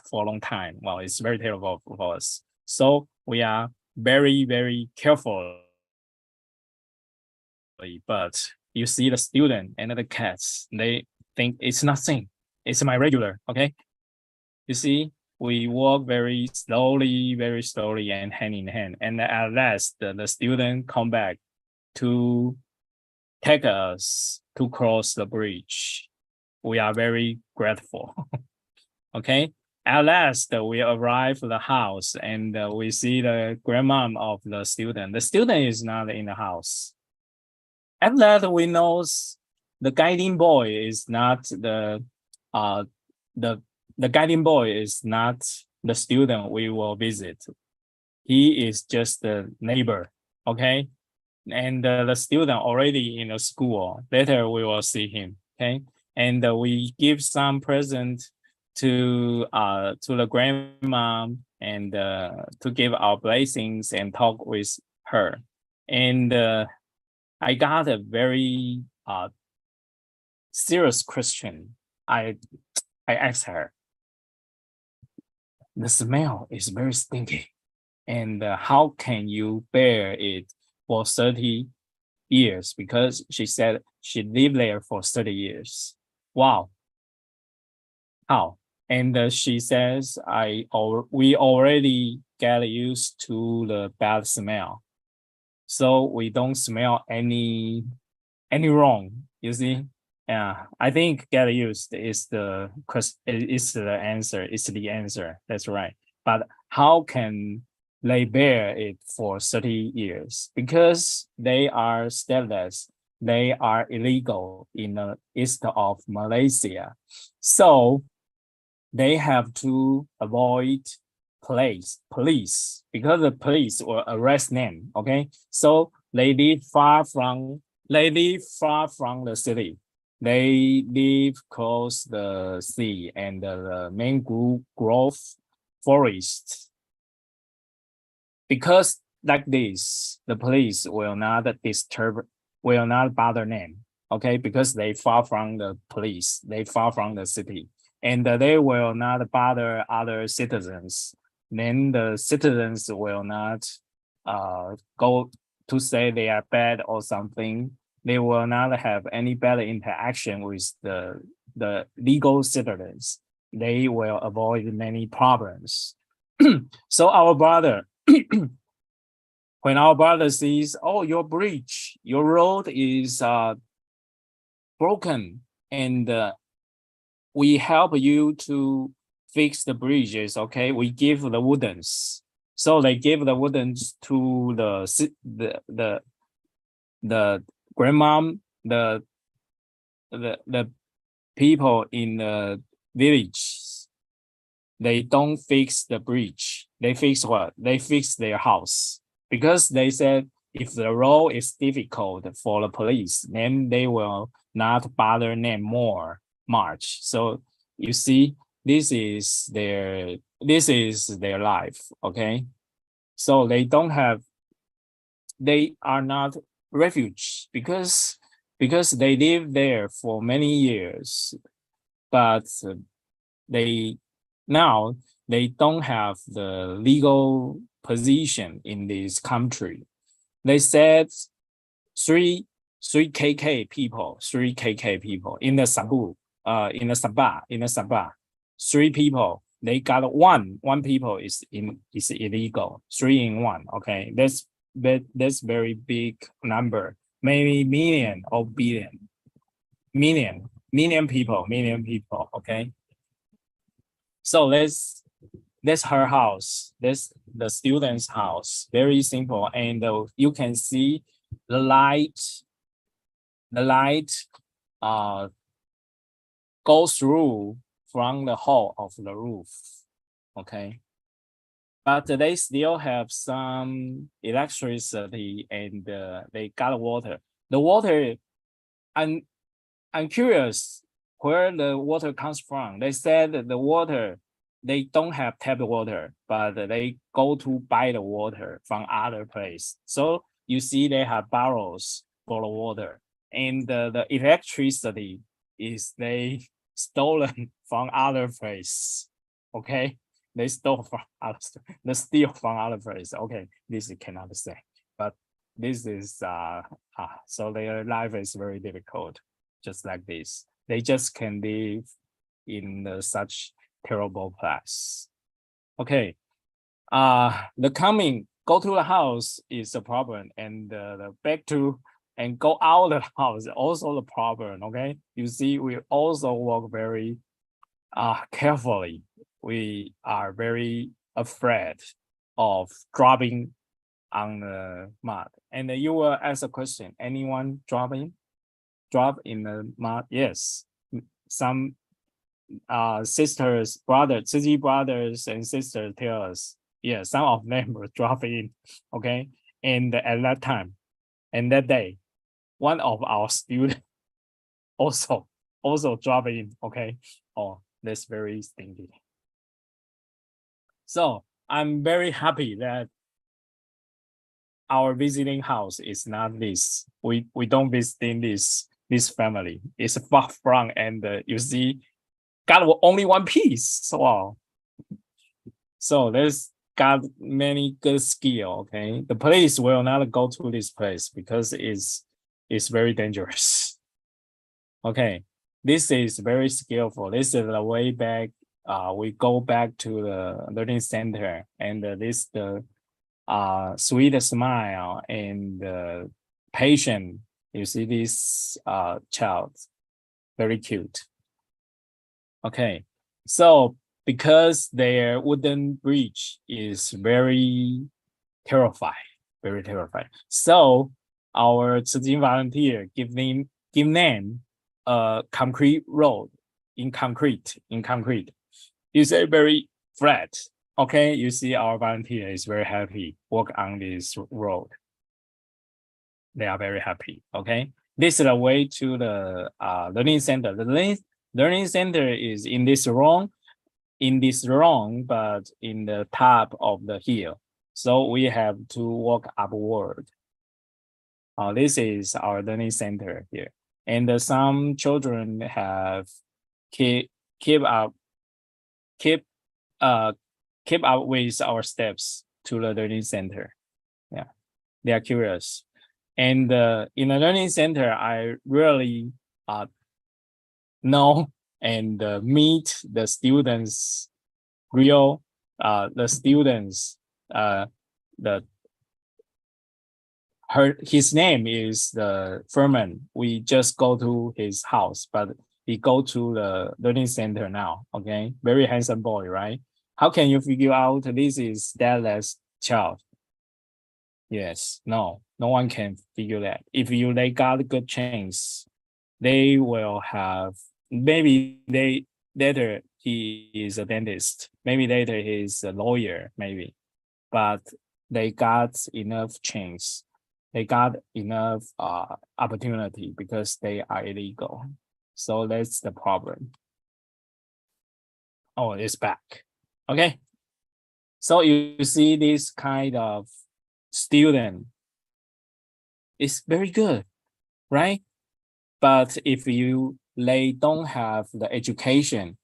for a long time. Well, it's very terrible for us. So we are very, very careful. But you see the student and the cats, they think it's nothing. It's my regular, okay? You see, we walk very slowly, and hand in hand. And at last, the student come back to take us to cross the bridge. We are very grateful. Okay. At last, we arrive at the house and we see the grandmom of the student. The student is not in the house. At that, we know the guiding boy is not the guiding boy is not the student we will visit. He is just the neighbor. Okay. And the student already in the school. Later we will see him. Okay. And we give some present to the grandma and to give our blessings and talk with her. And I got a very serious question. I asked her, the smell is very stinky, and how can you bear it for 30 years? Because she said she lived there for 30 years. Wow. How? And she says, we already get used to the bad smell. So we don't smell any wrong, you see? Yeah, I think get used is the answer. It's the answer. That's right. But how can they bear it for 30 years? Because they are stateless. They are illegal in the east of Malaysia. So they have to avoid police because the police will arrest them. Okay, so they live far from the city. They live close the sea and the mangrove forest. Because like this, the police will not bother them. Okay, because they far from the police, they far from the city, and they will not bother other citizens. Then the citizens will not go to say they are bad or something. They will not have any bad interaction with the legal citizens. They will avoid many problems. So our brother, when our brother sees, oh, your bridge, your road is broken, and we help you to fix the bridges, okay? We give the woodens. So they give the woodens to the grandmom, the people in the village. They don't fix the bridge. They fix what? They fix their house. Because they said if the road is difficult for the police, then they will not bother them much. So you see, this is their life, okay? So they are not refuge because they live there for many years, but they don't have the legal position in this country. They said 3 KK people in the Sabah, 3 people. They got one people is illegal. 3 in 1. Okay, that's very big number. Maybe million or billion. Million people. Okay. So that's her house. That's the student's house. Very simple, and you can see the light goes through from the hole of the roof. Okay, but they still have some electricity, and they got water. The water, I'm curious where the water comes from. They said that the water, they don't have tap water, but they go to buy the water from other place. So you see they have barrels for the water, and the electricity is they stolen from other place. Okay, they stole from other, they steal from other place. Okay, this you cannot say, but this is so their life is very difficult, just like this. They just can live in such terrible place. Okay, the coming go to the house is a problem, and the back to and go out of the house also the problem. Okay, you see, we also work very carefully. We are very afraid of dropping on the mud. And you will ask a question: anyone drop in the mud? Yes, some sisters, brothers, Tzu brothers and sisters tell us, yeah, some of them were dropping. Okay, and at that time, and that day, one of our students also drop in. Okay, oh, that's very stinky. So I'm very happy that our visiting house is not this. We don't visit this family. It's far from, and you see, got only one piece. So wow. So there's got many good skill. Okay, the police will not go to this place because it's very dangerous. Okay, this is very skillful. This is the way back. We go back to the learning center, and this the sweet smile and patient. You see this child, very cute. Okay, so because their wooden bridge is very terrified, so our Tzu Ching volunteer give them a concrete road in concrete. You say very flat. Okay, you see our volunteer is very happy work on this road. They are very happy. Okay, this is the way to the learning center. The learning center is in this room, but in the top of the hill. So we have to walk upward. This is our learning center here, and some children have keep up with our steps to the learning center. Yeah, they are curious. And in the learning center, I really know and meet the students his name is the Furman. We just go to his house, but he go to the learning center now. Okay, very handsome boy, right? How can you figure out this is dadless child? Yes, no one can figure that. If they got a good chance, they will have, maybe later he is a dentist, maybe later he is a lawyer, maybe, but they got enough chance, they got enough opportunity because they are illegal. So that's the problem. Oh, it's back. Okay, so you see this kind of student is very good, right? But if they don't have the education,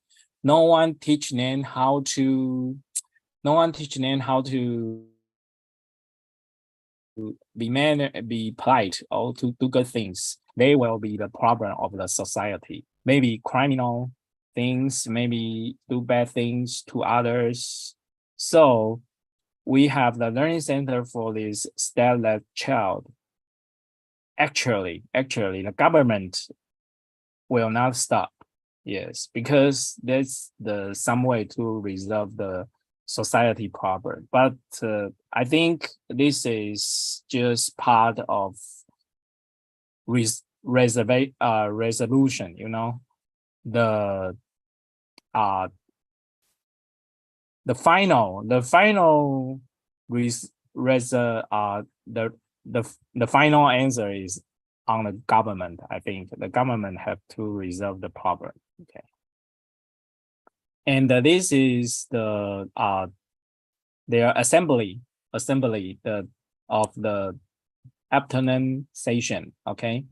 no one teach them how to be polite or to do good things. They will be the problem of the society. Maybe criminal things, maybe do bad things to others. So we have the learning center for this stateless child. Actually, the government will not stop. Yes, because that's some way to resolve the society problem. But I think this is just part of resolution. You know, the final the final answer is on the government. I think the government have to resolve the problem. Okay, and this is the their assembly of the afternoon session. Okay,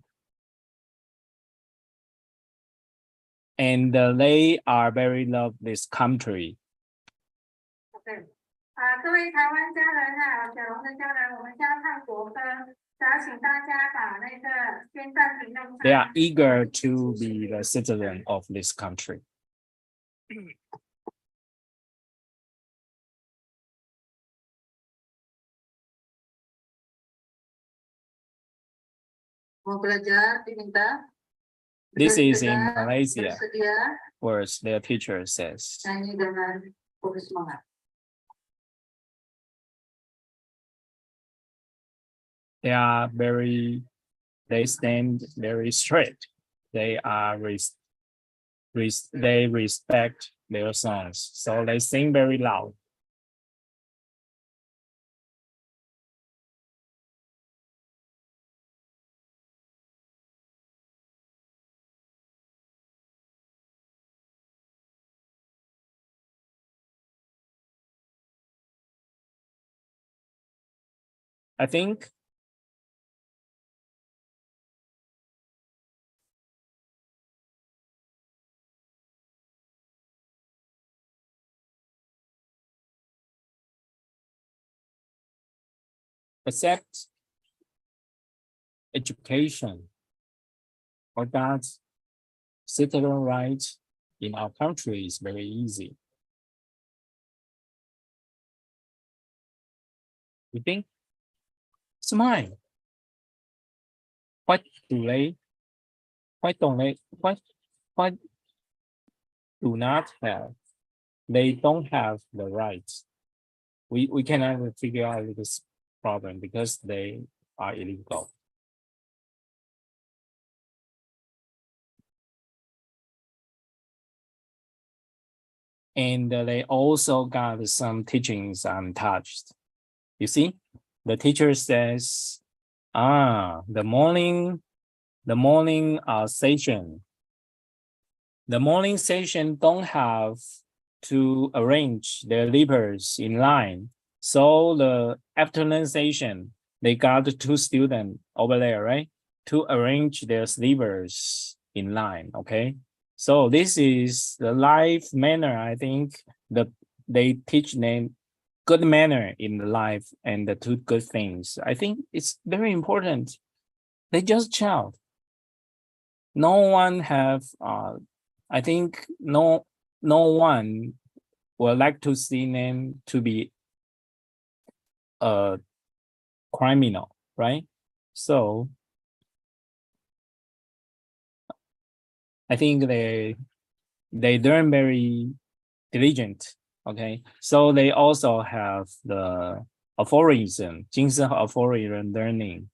and they are very love this country. 各位台湾家人啊，小龙的家人，我们现在看国歌，想要请大家把那个先暂停用。 They are eager to be the citizen of this country. Mau belajar diminta. This is in Malaysia, Bersedia where their teacher says. nyanyi dengan penuh semangat. They stand very straight. They respect their songs, so they sing very loud. I think accept education or that citizen rights in our country is very easy. You think? It's mine. Why do not have? They don't have the rights. We cannot figure out this problem because they are illegal. And they also got some teachings untouched. You see, the teacher says, the morning session. The morning session don't have to arrange their sleepers in line. So the afternoon session, they got 2 students over there, right? To arrange their sleepers in line, okay? So this is the life manner. I think they teach them good manner in life and the 2 good things. I think it's very important. They just child. No one have, I think no one would like to see them to be a criminal, right? So I think they learn very diligent. Okay, so they also have the aphorism, 精神 aphorism learning,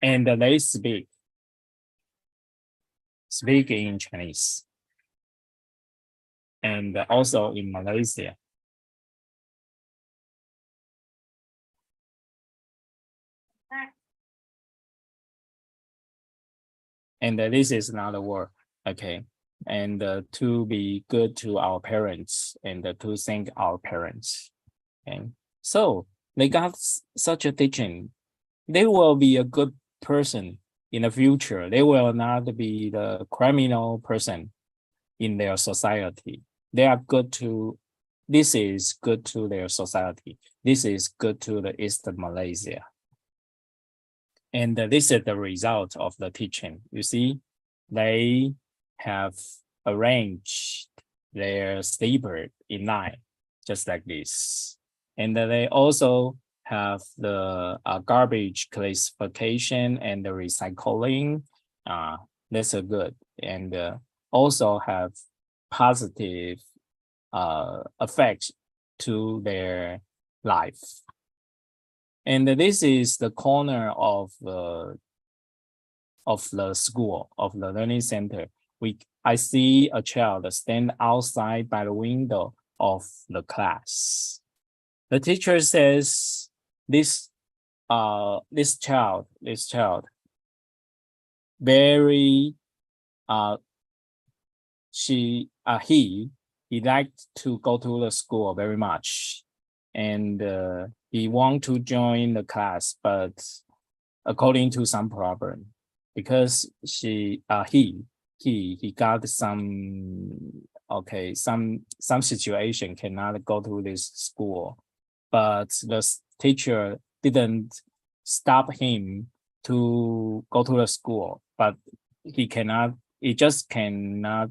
and they speak in Chinese, and also in Malaysia. And this is another word, okay? And to be good to our parents and to thank our parents. Okay, so they got such a teaching. They will be a good person in the future. They will not be the criminal person in their society. They are good to, this is good to their society. This is good to the East Malaysia. And this is the result of the teaching. You see, they have arranged their sleeper in line, just like this. And they also have the garbage classification and the recycling. That's a good. And also have positive effects to their life. And this is the corner of the school, of the learning center. I see a child stand outside by the window of the class. The teacher says, this child, very, he liked to go to the school very much, and he want to join the class, but according to some problem, because he got some situation cannot go to this school, but the teacher didn't stop him to go to the school, but he just cannot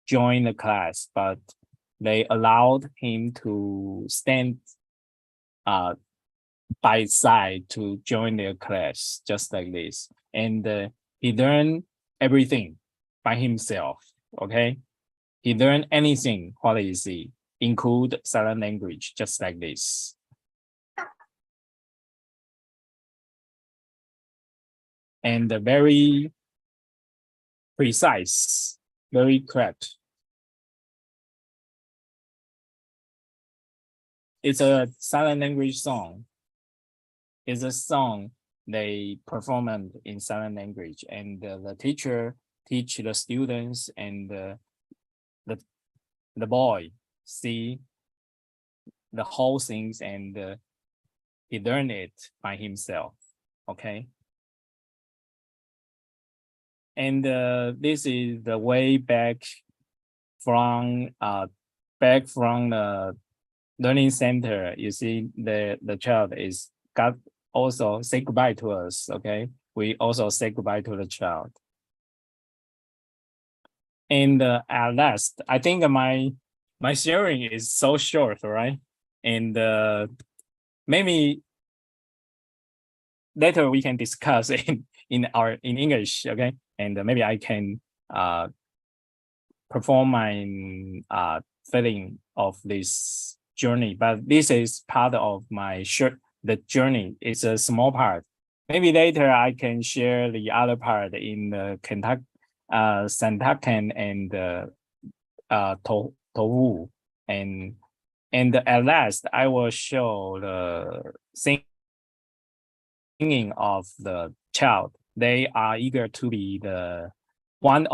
join the class, but they allowed him to stand by his side to join their class, just like this. And he learned everything by himself, okay? He learned anything what he see, include silent language, just like this. And very precise, very correct. It's a silent language song. It's a song they perform in silent language, and the teacher teach the students, and the boy see the whole things, and he learned it by himself. Okay. And this is the way back from the learning center. You see the child is got also say goodbye to us. Okay, we also say goodbye to the child. And at last, I think my sharing is so short, right? And maybe later we can discuss in English, okay? And maybe I can perform my feeling of this journey. But this is part of my the journey. It's a small part. Maybe later I can share the other part in the Santakan and Tohu, and at last I will show the singing of the child. They are eager to be the one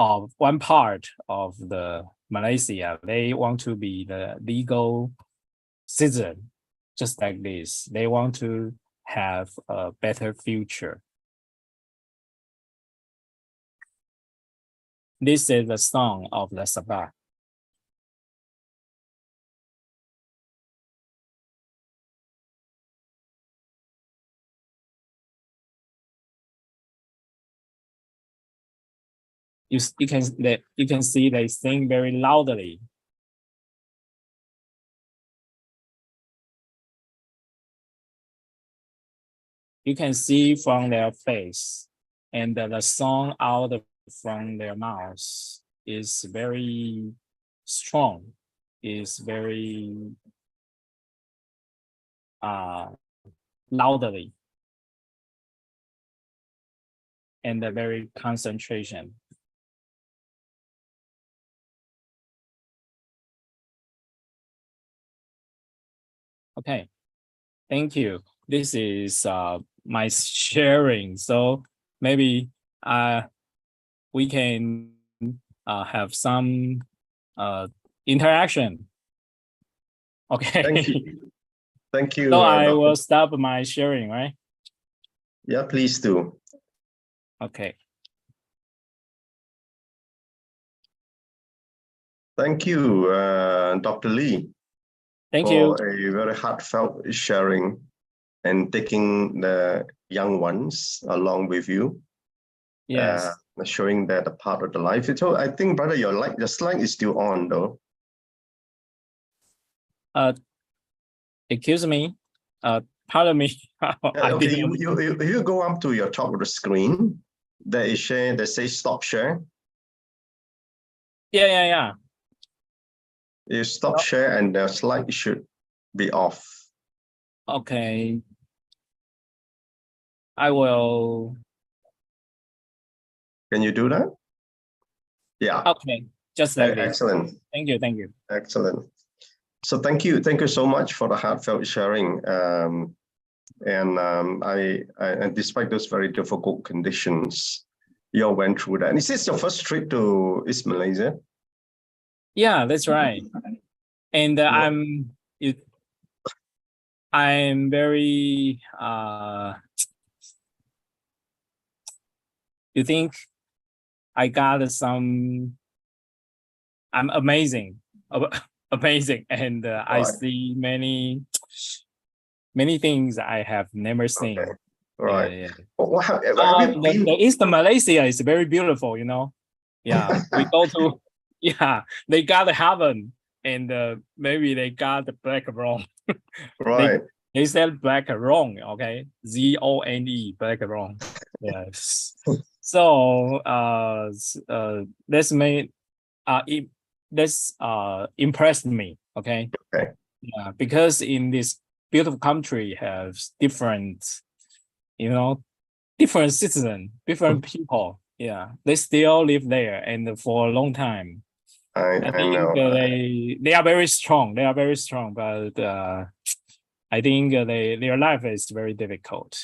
part of the Malaysia. They want to be the legal citizen, just like this. They want to have a better future. This is the song of the Sabah. You can see they sing very loudly. You can see from their face, and the song out from their mouths is very strong, is very loudly, and very concentration. Okay, thank you. This is my sharing. So maybe we can have some interaction. Okay. Thank you. Thank you. So I will stop my sharing, right? Yeah, please do. Okay. Thank you, Dr. Lee. Thank for you. a very heartfelt sharing and taking the young ones along with you. Yes. Showing that a part of the life. So I think, brother, the slide is still on, though. Excuse me. Pardon me. Okay, you go up to your top of the screen. There is share. That says stop share. Yeah. You stop share, and the slide should be off. Okay. I will. Can you do that? Yeah. Okay. Just like this. Excellent. Thank you. Excellent. So thank you so much for the heartfelt sharing. And despite those very difficult conditions, you all went through that. And is this your first trip to East Malaysia? Yeah, that's right. And I'm very you think I got some? I'm amazing, amazing, and I Right. see many things I have never seen. Okay. Right. Yeah. What have you been? The Eastern Malaysia is very beautiful, you know. Yeah, we go to, yeah, they got heaven, and maybe they got the black wrong. Right. They said black wrong, okay, ZONE, black wrong. Yes. So this made this impressed me, okay. Okay. Yeah, because in this beautiful country has different, you know, different citizens, different people. Yeah, they still live there and for a long time. I I think know. they are very strong. They are very strong, but I think their life is very difficult.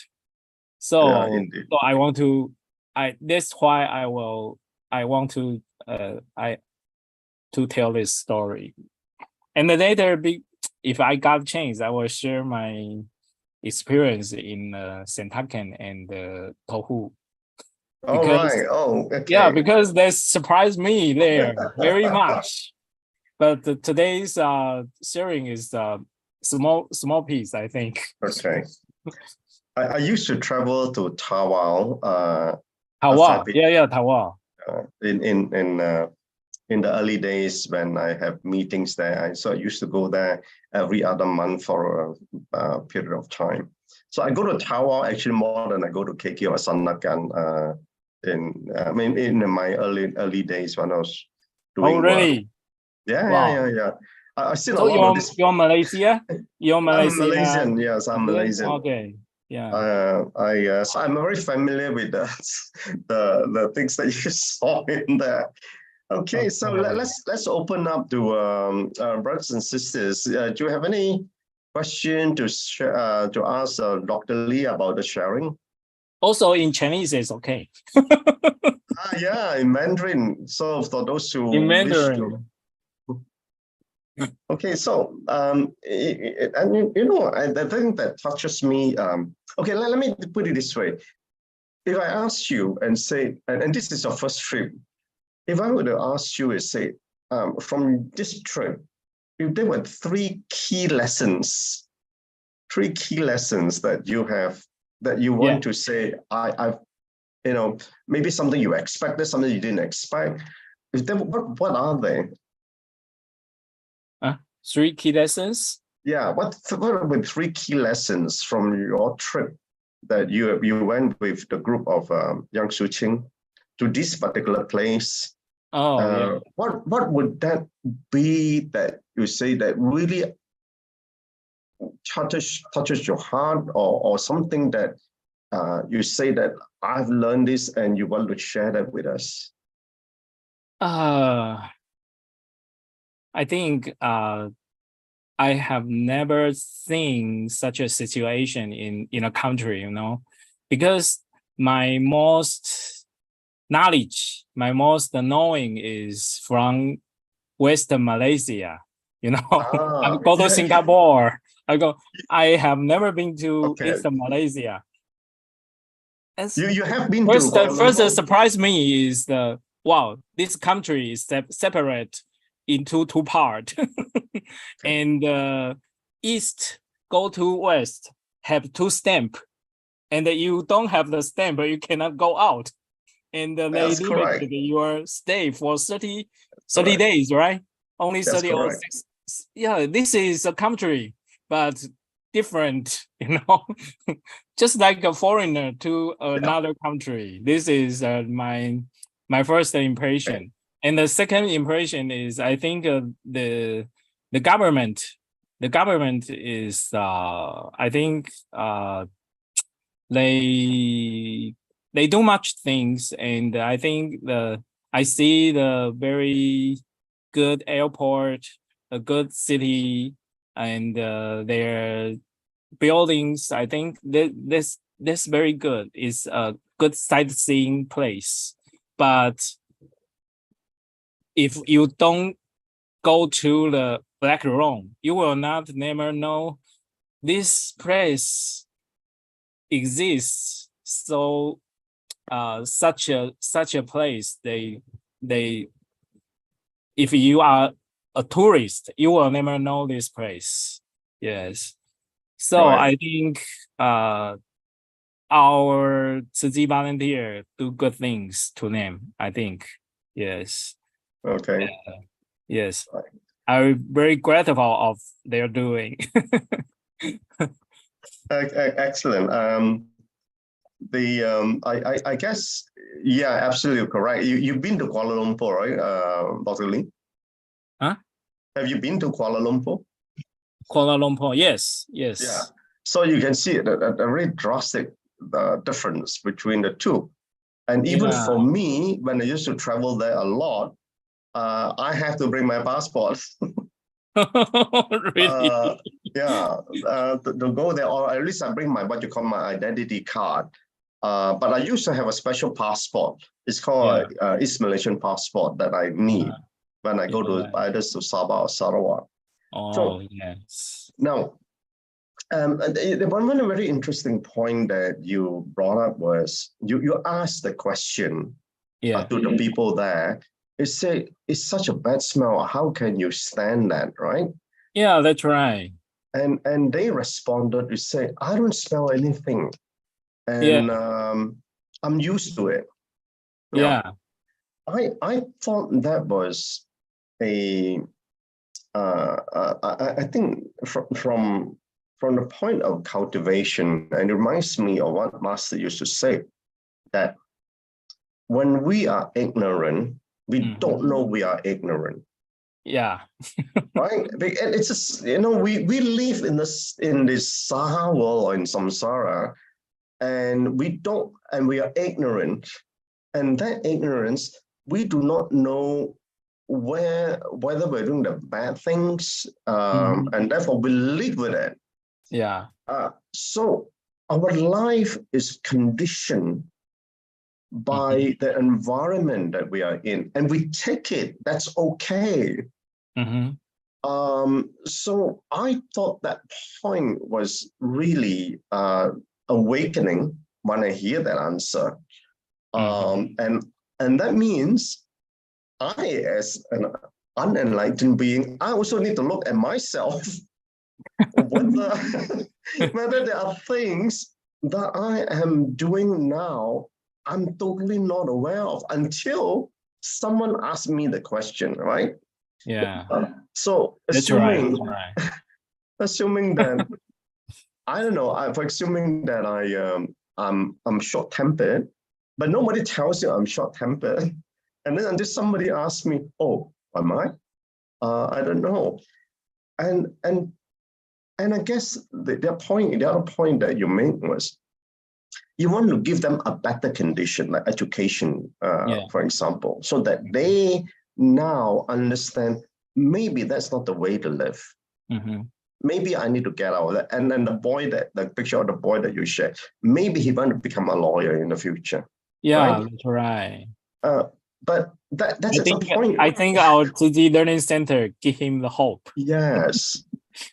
So, Yeah, indeed. so I want to. That's why I want to. To tell this story, and then later, if I got a chance, I will share my experience in Sentakan and Tohu. All Because, right. Oh, okay. yeah, because they surprised me there very much. But today's sharing is small piece, I think. Okay. I used to travel to Tawau. Tawau, yeah, Tawau. In the early days when I have meetings there, I used to go there every other month for a period of time. So I go to Tawau actually more than I go to KK or Sandakan. In my early days when I was doing. Oh, really? Yeah. I still so you're Malaysia? You're Malaysia? I'm Malaysian. Yes, I'm Malaysian. Okay. Yeah. So I'm very familiar with the things that you saw in there. Okay, so let's open up to brothers and sisters. Do you have any question to ask Dr. Lee about the sharing? Also in Chinese is okay. Yeah, in Mandarin. So for those who in wish Mandarin. to. Okay, so and the thing that touches me. Okay, let me put it this way. If I ask you and say, and this is your first trip, if I were to ask you and say, from this trip, if there were three key lessons that you have that you want to say, I've maybe something you expected, something you didn't expect. What are they? Three key lessons? Yeah, what are the three key lessons from your trip that you went with the group of young Su Ching to this particular place? What would that be that you say that really touches your heart, or something that you say that I've learned this and you want to share that with us? I think I have never seen such a situation in a country, because my most knowledge, my most knowing is from Western Malaysia. I go to Singapore. I have never been to Eastern Malaysia. You have been first surprise me is wow, this country is separate into two parts. And east go to west have two stamp, and you don't have the stamp, you cannot go out. And they limited your stay for 30 days, right? Only 30 or 6. Yeah, this is a country, but different, just like a foreigner to another country. This is my first impression. And the second impression is, I think the government is I think they do much things, and I think I see the very good airport, a good city, and their buildings. I think this very good. Is a good sightseeing place, but if you don't go to the Black Room, you will never know this place exists. So such a place, they if you are a tourist, you will never know this place. Yes. So Right. I think our Tzu Chi volunteer do good things to them, I think. Yes. Okay. Yes. Right. I'm very grateful of their doing. Excellent. I guess, yeah, absolutely correct. You've been to Kuala Lumpur, right, Dr. Lee? Huh? Have you been to Kuala Lumpur? Kuala Lumpur, yes. Yeah. Yes. So you can see a very drastic difference between the two. And even Yeah. for me, when I used to travel there a lot, I have to bring my passport. Really? To go there, or at least I bring what you call my identity card. But I used to have a special passport. It's called East Malaysian passport that I need when I go to either to Sabah or Sarawak. Oh, yes. Now, one very interesting point that you brought up was you asked the question to the people there. It say it's such a bad smell. How can you stand that, right? Yeah, that's right. And they responded to say, I don't smell anything, and I'm used to it. Yeah. I thought that was a I think from the point of cultivation, and it reminds me of what Master used to say, that when we are ignorant, we don't know we are ignorant. Yeah. Right? And it's just, we live in this Saha world or in samsara, and we are ignorant. And that ignorance, we do not know whether we're doing the bad things, and therefore we live with it. Yeah. So our life is conditioned by the environment that we are in, and we take it. That's okay. So I thought that point was really awakening when I hear that answer. And that means I, as an unenlightened being, I also need to look at myself whether there are things that I am doing now I'm totally not aware of until someone asks me the question, right? Yeah. So That's assuming right. assuming that I don't know, for assuming that I'm short-tempered, but nobody tells you I'm short-tempered, and then until somebody asks me, "Oh, am I? I don't know," and I guess the other point that you made was you want to give them a better condition, like education, for example, so that they now understand maybe that's not the way to live. Maybe I need to get out of that. And then the picture of the boy that you shared, maybe he want to become a lawyer in the future. Yeah, right? that's right. But that's the point. I think our Tzu Chi Learning Center give him the hope. Yes,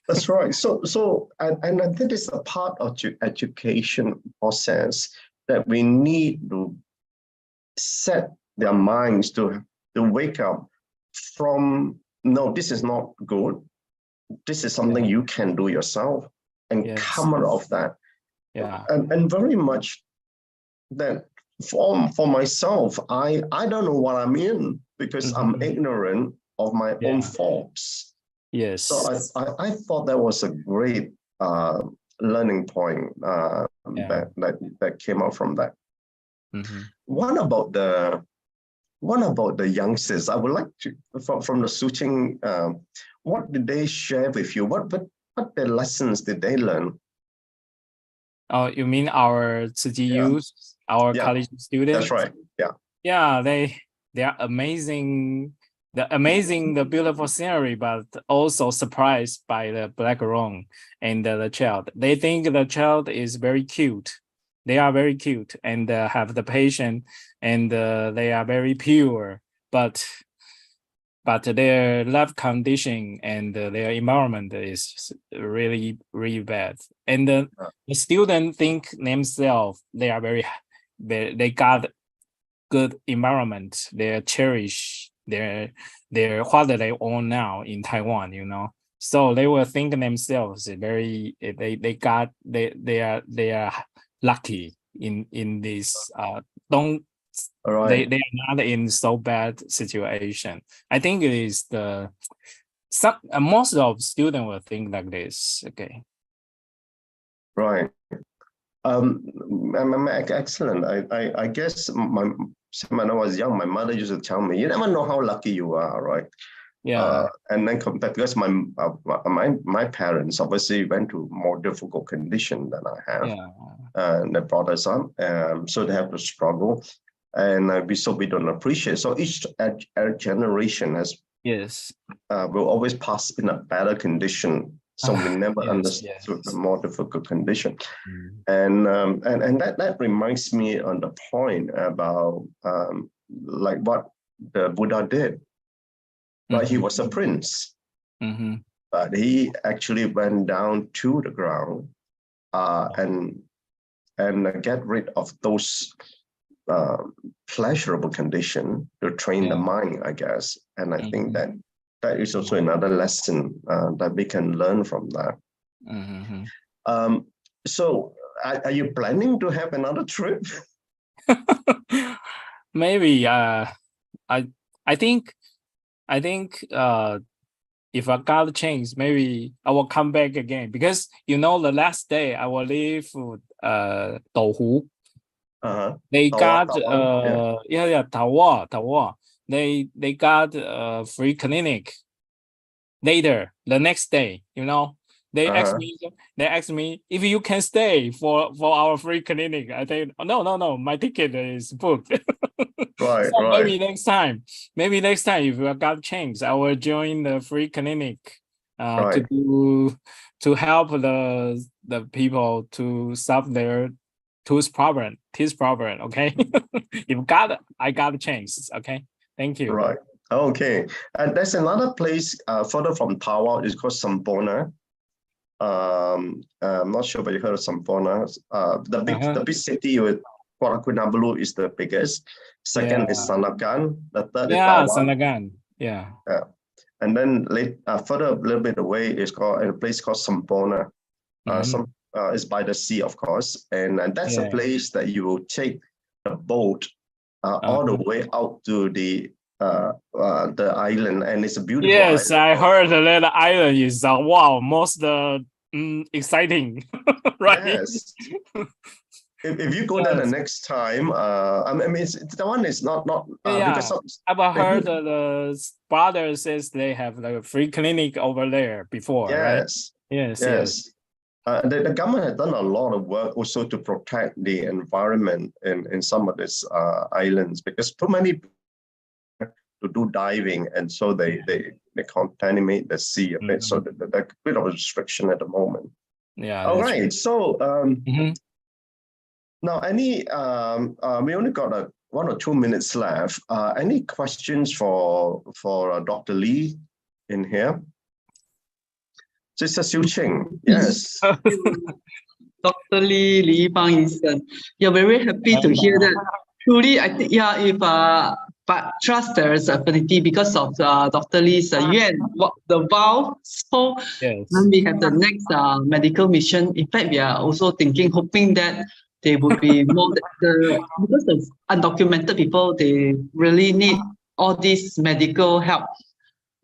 that's right. So and I think it's a part of the education process that we need to set their minds to wake up from, no, this is not good. This is something you can do yourself, and come out of that. Yeah. And very much that for myself, I don't know what I'm in because I'm ignorant of my own faults. Yes. So I thought that was a great learning point that came out from that. What about the youngsters? I would like to, from the Su Ching, what did they share with you? What the lessons did they learn? Oh, you mean our Tzu Chi youth, our college students? That's right. Yeah. Yeah, they are amazing. The beautiful scenery, but also surprised by the black room and the child. They think the child is very cute. They are very cute and have the patience, and they are very pure. But their life condition and their environment is really, really bad. And the students think themselves they are they got good environment. They cherish their what they own now in Taiwan, you know. So they will think themselves very they are lucky in this don't All right. they are not in so bad situation. I think it is most of students will think like this. Okay. Right. Excellent. I guess when I was young, my mother used to tell me, "You never know how lucky you are," right? Yeah. And then because my parents obviously went to more difficult condition than I have, and they brought us up, so they have to struggle, and we don't appreciate. So each generation has will always pass in a better condition. So we never understood the more difficult condition, and that reminds me on the point about like what the Buddha did. But he was a prince, but he actually went down to the ground and get rid of those pleasurable condition to train the mind, I guess. And I think that is also another lesson that we can learn from that. So are you planning to have another trip? Maybe I think if I got a chance, maybe I will come back again, because you know the last day I will leave Douhu. They got Tawa. They got a free clinic later the next day, you know. They asked me if you can stay for our free clinic. I think no, my ticket is booked. Right, so maybe next time if I got a chance, I will join the free clinic to help the people to solve their teeth problem. Okay. I got a chance. Okay. Thank you. Right. Okay. And there's another place further from Tawa. It's called Sambona. I'm not sure if you heard of Sambona. The big city with Kuala Kinabalu is the biggest. Second is Sanagan. The third is Tawa. Sanagan. Yeah. And then further a little bit away is a place called Sambona. It's by the sea, of course, and that's a place that you will take a boat all the way out to the island, and it's a beautiful. Yes, island. I heard that island is most exciting, right? Yes. If you go there the next time, I mean, the one is not because I've heard the brother says they have like a free clinic over there before. Yes. Right? Yes. The government has done a lot of work also to protect the environment in some of these islands, because too many to do diving, and so they contaminate the sea a bit. So there's a bit of a restriction at the moment. Yeah. All right. So now, we only got 1 or 2 minutes left. Any questions for Dr. Lee in here? Sister Su Ching, yes. Dr. Lee Bang you're very happy to hear that. Truly, I think, if but trust there is affinity because of Dr. Lee's the vow. So when we have the next medical mission, in fact, we are also hoping that there would be more, because of undocumented people, they really need all this medical help.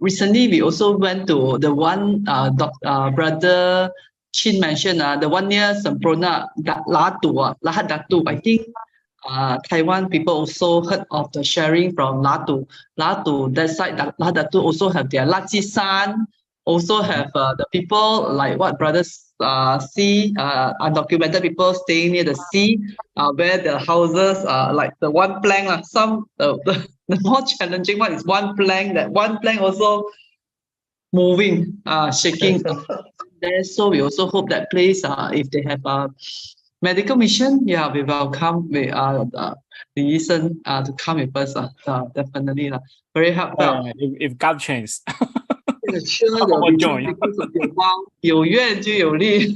Recently, we also went to the one Brother Chin mentioned, the one near Semprona, Lahad Datu. I think Taiwan people also heard of the sharing from Latu. That side, Lahad Datu also have their Lajisan, also have the people like what brothers see, undocumented people staying near the sea, where the houses like the one plank, the more challenging one is one plank, that one plank also moving, shaking. There, so we also hope that place, if they have a medical mission, we welcome listen to come with us, definitely. Very helpful. If God chance. Sure, because of your vow, 有愿就有力.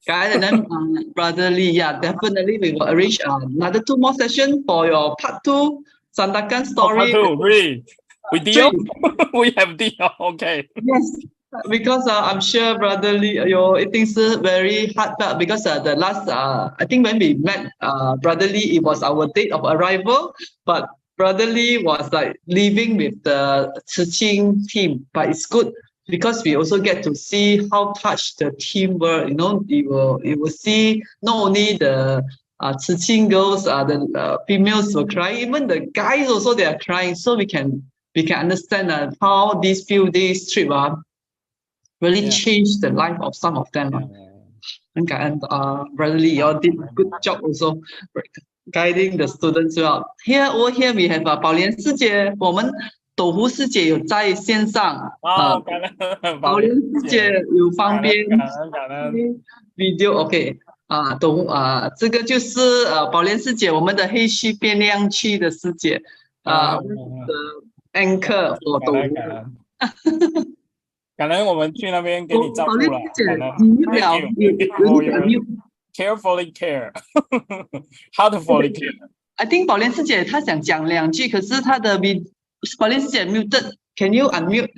Guys, and then Brother Lee, yeah, definitely we will arrange another 2 more sessions for your part 2 Sandakan story. Part 2, really? We deal? We have deal, okay. Yes, because I'm sure Brother Lee, your eating is very hard because the last, I think when we met Brother Lee, it was our date of arrival, but Brother Lee was like living with the Su Ching team, but it's good because we also get to see how touched the team were. You know, you will see not only the Su Ching girls, the females were crying, even the guys also they are crying. So we can understand how these few days trip really changed the life of some of them. And Brother Lee, you all did a good job also guiding the students well. Over here we have 宝莲师姐，我们斗湖师姐有在线上。宝莲师姐有方便 video OK 这个就是宝莲师姐，我们的黑区变亮区的师姐的 anchor 我斗湖。感恩我们去那边给你照顾了，感恩 carefully care heartfully care。 I think 宝莲师姐她想讲2句，可是她的宝莲师姐 muted， Can you unmute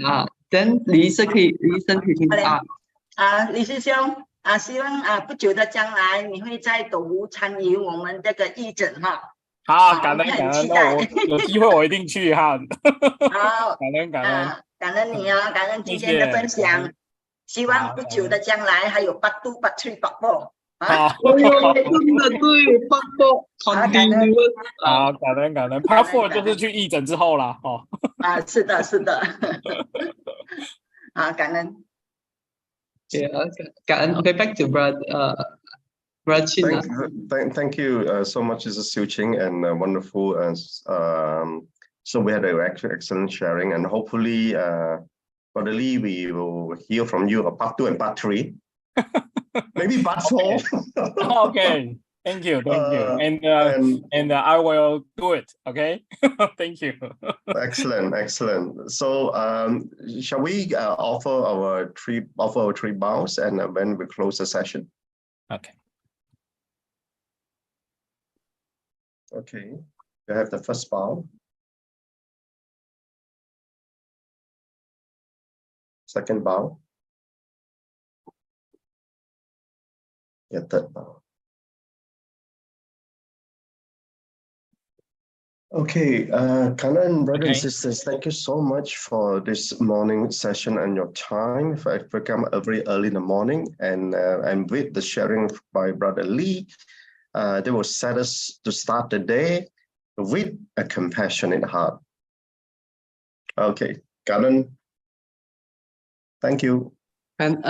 then 李医生可以听李师兄希望不久的将来你会在斗湖参与我们这个义诊哈。好，感恩，那我有机会我一定去哈。好，感恩你啊，感恩今天的分享，希望不久的将来还有part 2、part 3、part 4。好，真的对，part 4 好，感恩 part 4就是去义诊之后啦，是的，好，感恩。感恩 OK back to Brother Chin. Thank you so much, Mrs. Su Ching, and wonderful. So we had an excellent sharing, and hopefully, Brother Lee, we will hear from you about part 2 and part 3, maybe part 4. Okay, thank you, and I will do it. Okay, thank you. Excellent. So, shall we offer our 3 bows, and when we close the session? Okay, we have the first bow. Second bow. Third bow. Okay, Kanan, brothers and sisters, thank you so much for this morning session and your time. I've become very early in the morning, and with the sharing by Brother Lee, they will set us to start the day with a compassionate heart. Okay, Kanan, thank you. And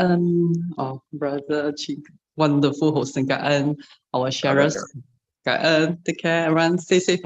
Brother Chin, wonderful hosting. Our sharers. Take care, everyone. Stay safe.